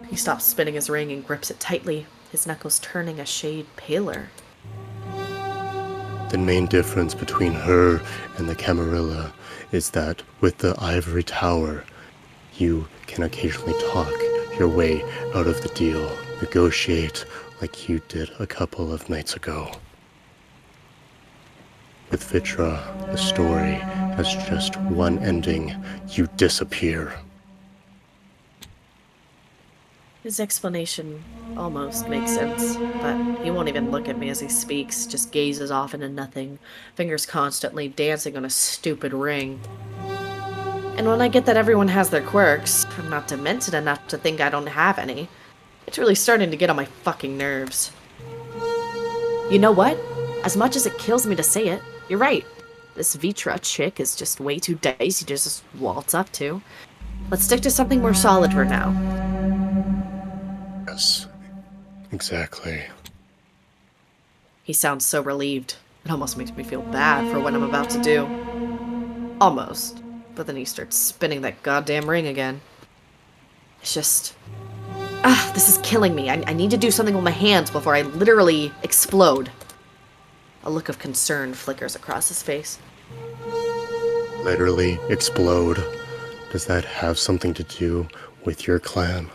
S1: He stops spinning his ring and grips it tightly, his knuckles turning a shade paler.
S2: The main difference between her and the Camarilla is that with the ivory tower, you can occasionally talk your way out of the deal, negotiate like you did a couple of nights ago. With Vitra, the story has just one ending. You disappear.
S1: His explanation almost makes sense, but he won't even look at me as he speaks, just gazes off into nothing, fingers constantly dancing on a stupid ring. And when I get that everyone has their quirks, I'm not demented enough to think I don't have any. It's really starting to get on my fucking nerves. You know what? As much as it kills me to say it, you're right. This Vitra chick is just way too dicey to just waltz up to. Let's stick to something more solid for now.
S2: Yes, exactly.
S1: He sounds so relieved. It almost makes me feel bad for what I'm about to do. Almost. But then he starts spinning that goddamn ring again. It's just... this is killing me. I need to do something with my hands before I literally explode. A look of concern flickers across his face.
S2: Literally explode. Does that have something to do with your clan?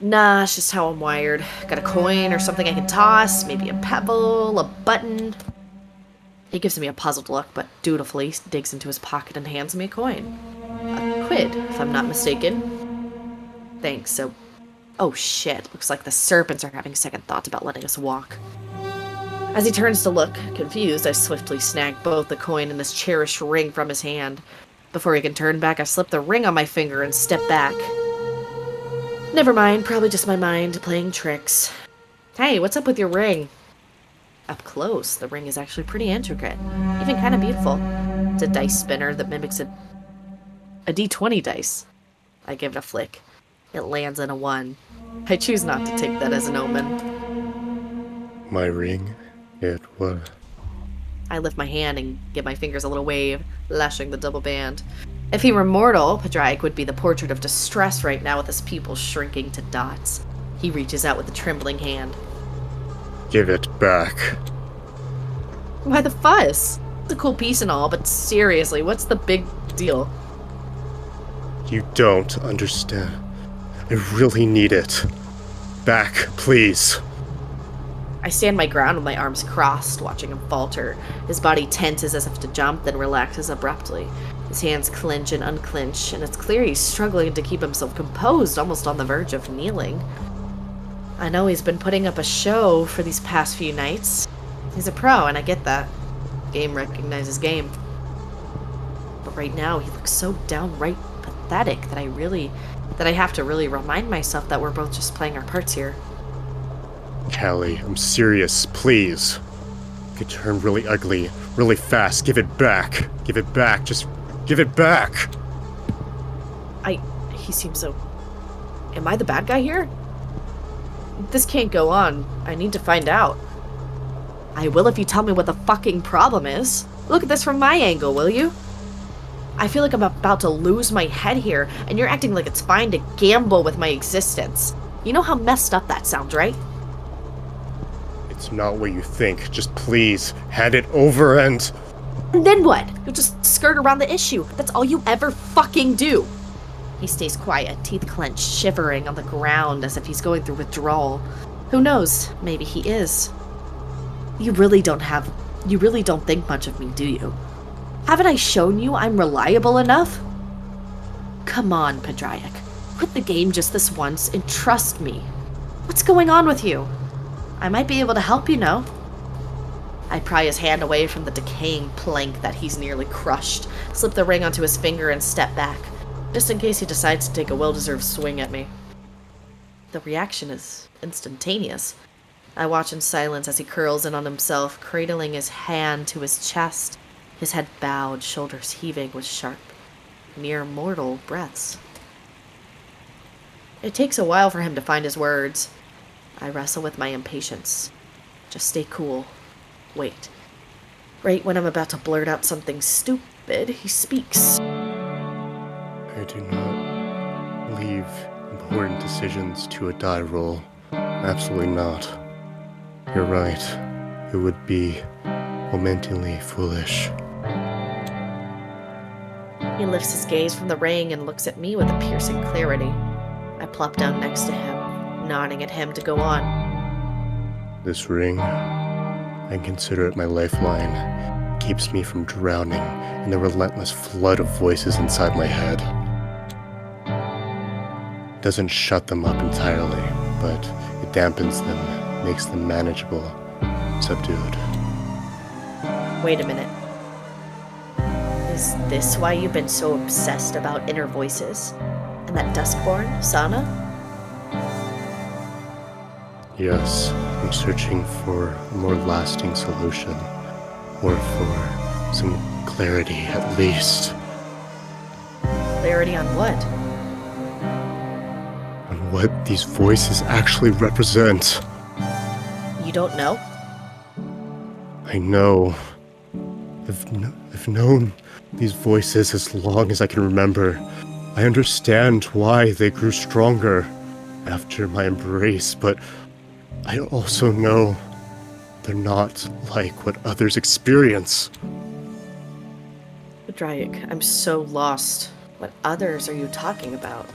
S1: Nah, it's just how I'm wired. Got a coin or something I can toss, maybe a pebble, a button. He gives me a puzzled look, but dutifully digs into his pocket and hands me a coin. A quid, if I'm not mistaken. Thanks, so... Oh shit, looks like the serpents are having second thoughts about letting us walk. As he turns to look, confused, I swiftly snag both the coin and this cherished ring from his hand. Before he can turn back, I slip the ring on my finger and step back. Never mind, probably just my mind playing tricks. Hey, what's up with your ring? Up close, the ring is actually pretty intricate, even kind of beautiful. It's a dice spinner that mimics a D20 dice. I give it a flick. It lands in a 1. I choose not to take that as an omen.
S2: My ring? It was...
S1: I lift my hand and give my fingers a little wave, lashing the double band. If he were mortal, Pradraic would be the portrait of distress right now with his pupils shrinking to dots. He reaches out with a trembling hand.
S2: Give it back.
S1: Why the fuss? It's a cool piece and all, but seriously, what's the big deal?
S2: You don't understand. I really need it. Back, please.
S1: I stand my ground with my arms crossed, watching him falter. His body tenses as if to jump, then relaxes abruptly. His hands clench and unclench, and it's clear he's struggling to keep himself composed, almost on the verge of kneeling. I know he's been putting up a show for these past few nights. He's a pro, and I get that. Game recognizes game. But right now, he looks so downright pathetic that I have to really remind myself that we're both just playing our parts here.
S2: Callie, I'm serious, please. It could turn really ugly, really fast. Give it back. Give it back. Just give it back.
S1: He seems so... Am I the bad guy here? This can't go on. I need to find out. I will if you tell me what the fucking problem is. Look at this from my angle, will you? I feel like I'm about to lose my head here, and you're acting like it's fine to gamble with my existence. You know how messed up that sounds, right?
S2: It's not what you think. Just please, hand it over and...
S1: And then what? You'll just skirt around the issue. That's all you ever fucking do. He stays quiet, teeth clenched, shivering on the ground as if he's going through withdrawal. Who knows? Maybe he is. You really don't think much of me, do you? Haven't I shown you I'm reliable enough? Come on, Pradraic. Quit the game just this once and trust me. What's going on with you? I might be able to help, you know. I pry his hand away from the decaying plank that he's nearly crushed, slip the ring onto his finger and step back, just in case he decides to take a well-deserved swing at me. The reaction is instantaneous. I watch in silence as he curls in on himself, cradling his hand to his chest, his head bowed, shoulders heaving with sharp, near mortal breaths. It takes a while for him to find his words. I wrestle with my impatience. Just stay cool. Wait. Right when I'm about to blurt out something stupid, he speaks.
S2: I do not leave important decisions to a die roll. Absolutely not. You're right. It would be momentarily foolish.
S1: He lifts his gaze from the ring and looks at me with a piercing clarity. I plop down next to him, nodding at him to go on.
S2: This ring, I consider it my lifeline, keeps me from drowning in the relentless flood of voices inside my head. It doesn't shut them up entirely, but it dampens them, makes them manageable, subdued.
S1: Wait a minute. Is this why you've been so obsessed about inner voices? And that Duskborn, Sana?
S2: Yes, I'm searching for a more lasting solution, or for some clarity at least.
S1: Clarity on what?
S2: On what these voices actually represent.
S1: You don't know?
S2: I know. I've known these voices as long as I can remember. I understand why they grew stronger after my embrace, but I also know they're not like what others experience.
S1: Pradraic, I'm so lost. What others are you talking about?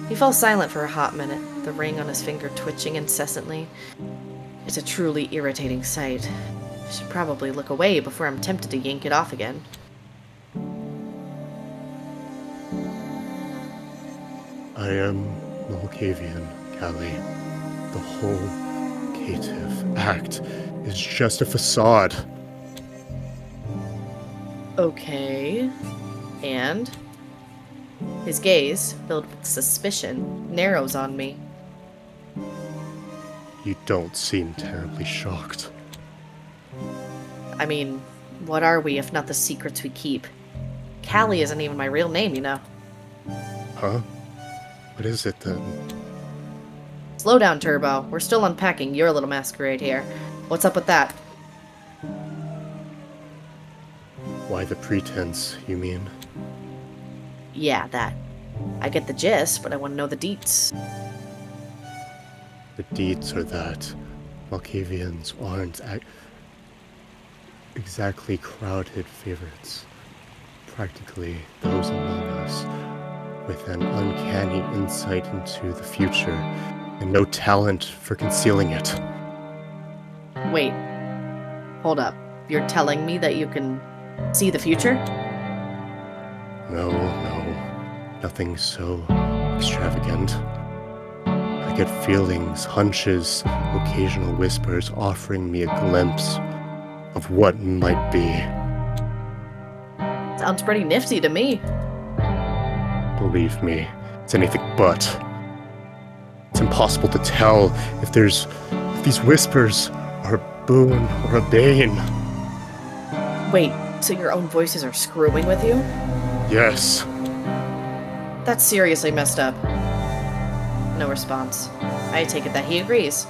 S1: He fell silent for a hot minute, the ring on his finger twitching incessantly. It's a truly irritating sight. I should probably look away before I'm tempted to yank it off again.
S2: I am Malkavian, Callie. The whole cative act is just a facade.
S1: Okay. And? His gaze, filled with suspicion, narrows on me.
S2: You don't seem terribly shocked.
S1: I mean, what are we if not the secrets we keep? Callie isn't even my real name, you know.
S2: Huh? What is it then?
S1: Slow down, Turbo. We're still unpacking your little masquerade here. What's up with that?
S2: Why the pretense, you mean?
S1: Yeah, that. I get the gist, but I want to know the deets.
S2: The deeds are that Malkavians aren't exactly crowded favorites. Practically those among us with an uncanny insight into the future and no talent for concealing it.
S1: Wait. Hold up. You're telling me that you can see the future?
S2: No, nothing so extravagant. I get feelings, hunches, occasional whispers offering me a glimpse of what might be.
S1: Sounds pretty nifty to me.
S2: Believe me, it's anything but. It's impossible to tell if these whispers are a boon or a bane.
S1: Wait, so your own voices are screwing with you?
S2: Yes.
S1: That's seriously messed up. No response. I take it that he agrees.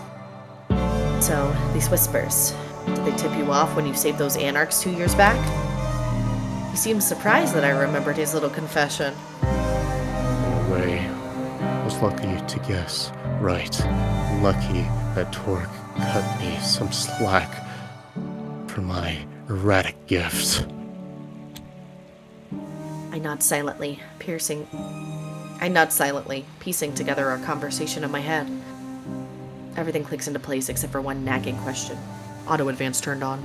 S1: So, these whispers, did they tip you off when you saved those anarchs 2 years back? He seems surprised that I remembered his little confession.
S2: In a way, I was lucky to guess right. I'm lucky that Torque cut me some slack for my erratic gift.
S1: I nod silently, piecing together our conversation in my head. Everything clicks into place except for one nagging question. Auto advance turned on.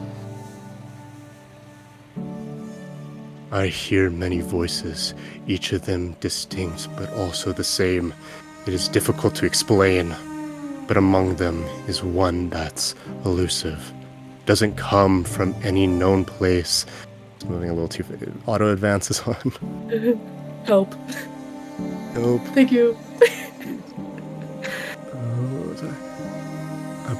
S2: I hear many voices, each of them distinct but also the same. It is difficult to explain, but among them is one that's elusive. Doesn't come from any known place. It's moving a little too fast. Auto advance is on.
S1: Help.
S2: Help.
S1: Thank you.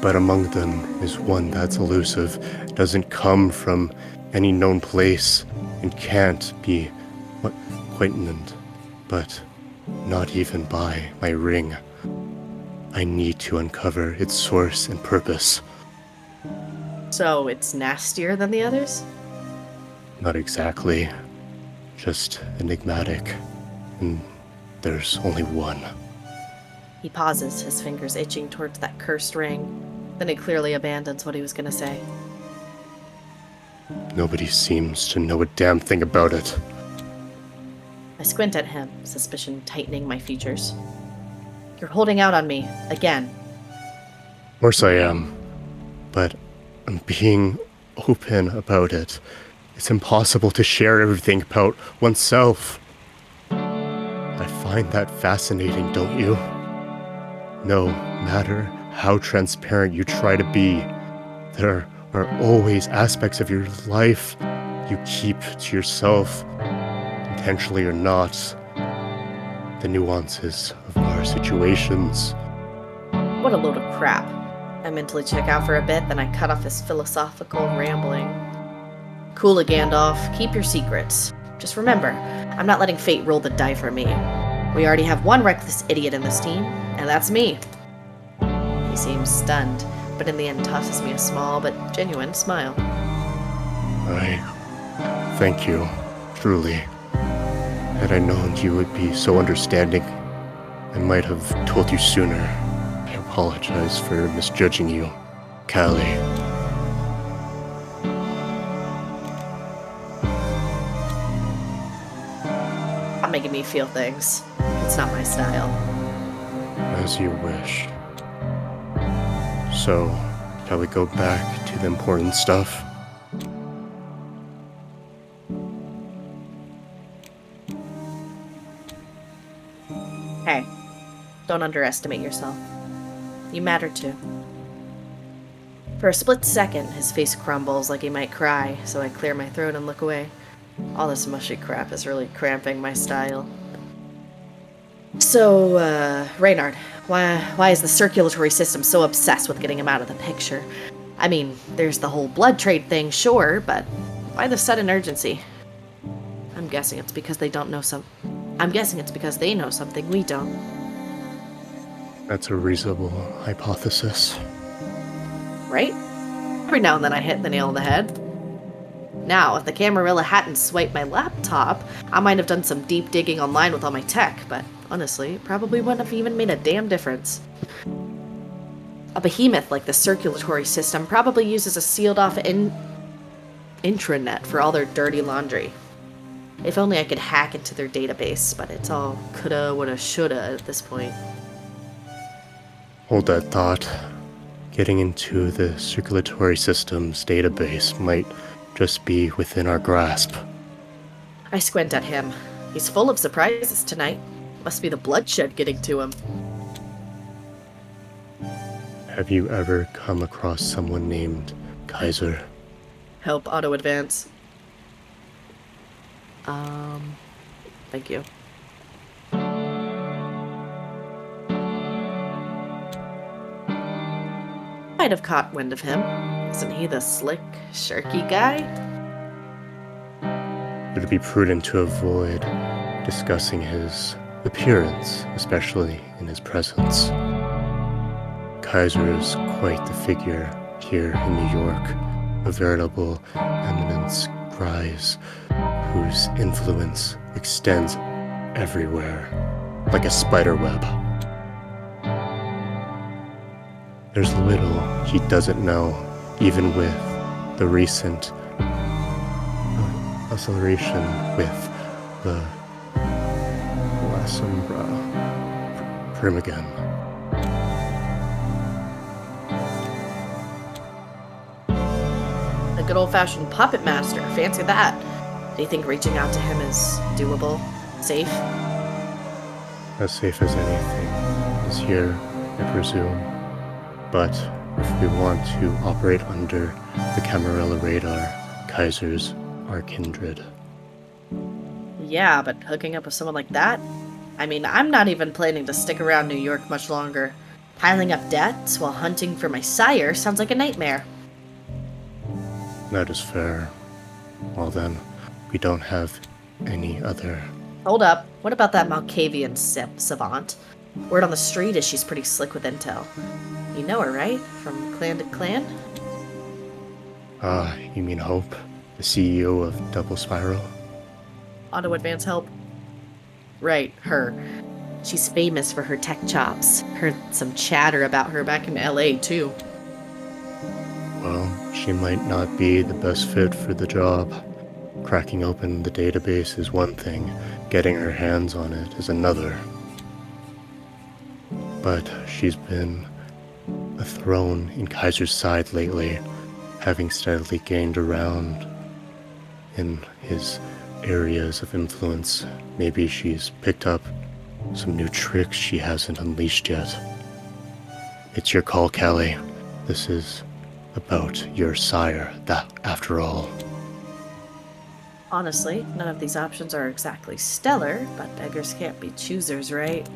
S2: But among them is one that's elusive. Doesn't come from any known place and can't be acquainted, but not even by my ring. I need to uncover its source and purpose.
S1: So it's nastier than the others?
S2: Not exactly. Just enigmatic. And there's only one.
S1: He pauses, his fingers itching towards that cursed ring. Then he clearly abandons what he was gonna say.
S2: Nobody seems to know a damn thing about it.
S1: I squint at him, suspicion tightening my features. You're holding out on me, again.
S2: Of course I am. But I'm being open about it. It's impossible to share everything about oneself. I find that fascinating, don't you? No matter how transparent you try to be, there are always aspects of your life you keep to yourself, intentionally or not. The nuances of our situations.
S1: What a load of crap. I mentally check out for a bit, then I cut off his philosophical rambling. Cool it, Gandalf. Keep your secrets. Just remember, I'm not letting fate roll the die for me. We already have one reckless idiot in this team, and that's me. He seems stunned, but in the end tosses me a small but genuine smile.
S2: I thank you, truly. Had I known you would be so understanding, I might have told you sooner. I apologize for misjudging you, Callie.
S1: Not making me feel things. It's not my style.
S2: As you wish. So, shall we go back to the important stuff?
S1: Hey, don't underestimate yourself. You matter too. For a split second, his face crumbles like he might cry, so I clear my throat and look away. All this mushy crap is really cramping my style. So, Reynard, why is the circulatory system so obsessed with getting him out of the picture? I mean, there's the whole blood trade thing, sure, but why the sudden urgency? I'm guessing it's because they know something we don't.
S2: That's a reasonable hypothesis.
S1: Right? Every now and then I hit the nail on the head. Now, if the Camarilla hadn't swiped my laptop, I might have done some deep digging online with all my tech, but honestly, it probably wouldn't have even made a damn difference. A behemoth like the circulatory system probably uses a sealed-off intranet for all their dirty laundry. If only I could hack into their database, but it's all coulda, woulda, shoulda at this point.
S2: Hold that thought. Getting into the circulatory system's database might just be within our grasp.
S1: I squint at him. He's full of surprises tonight. Must be the bloodshed getting to him.
S2: Have you ever come across someone named Kaiser?
S1: Help auto advance. Thank you. Might have caught wind of him. Isn't he the slick, sharky guy?
S2: Would it be prudent to avoid discussing his appearance, especially in his presence? Kaiser is quite the figure here in New York, a veritable eminence grise whose influence extends everywhere, like a spider web. There's little he doesn't know, even with the recent acceleration with the Lasombra Primogen.
S1: A good old-fashioned puppet master. Fancy that. Do you think reaching out to him is doable? Safe?
S2: As safe as anything is here, I presume. But if we want to operate under the Camarilla radar, Kaisers are kindred.
S1: Yeah, but hooking up with someone like that? I mean, I'm not even planning to stick around New York much longer. Piling up debts while hunting for my sire sounds like a nightmare.
S2: That is fair. Well then, we don't have any other...
S1: Hold up. What about that Malkavian savant? Word on the street is she's pretty slick with intel. You know her, right? From clan to clan?
S2: You mean Hope? The CEO of Double Spiral?
S1: Auto advance help? Right, her. She's famous for her tech chops. Heard some chatter about her back in LA, too.
S2: Well, she might not be the best fit for the job. Cracking open the database is one thing, getting her hands on it is another. But she's been a thorn in Kaiser's side lately, having steadily gained around in his areas of influence. Maybe she's picked up some new tricks she hasn't unleashed yet. It's your call, Callie. This is about your sire, that after all.
S1: Honestly, none of these options are exactly stellar, but beggars can't be choosers, right?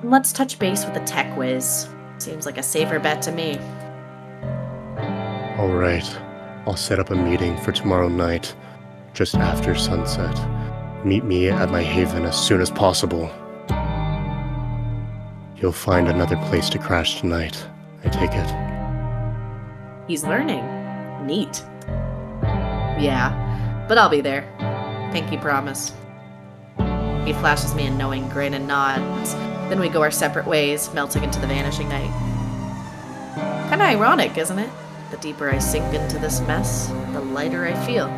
S1: Let's touch base with the tech whiz. Seems like a safer bet to me.
S2: All right, I'll set up a meeting for tomorrow night, just after sunset. Meet me at my haven as soon as possible. You'll find another place to crash tonight, I take it.
S1: He's learning. Neat. Yeah, but I'll be there. Pinky promise. He flashes me a knowing grin and nods. Then we go our separate ways, melting into the vanishing night. Kinda ironic, isn't it? The deeper I sink into this mess, the lighter I feel.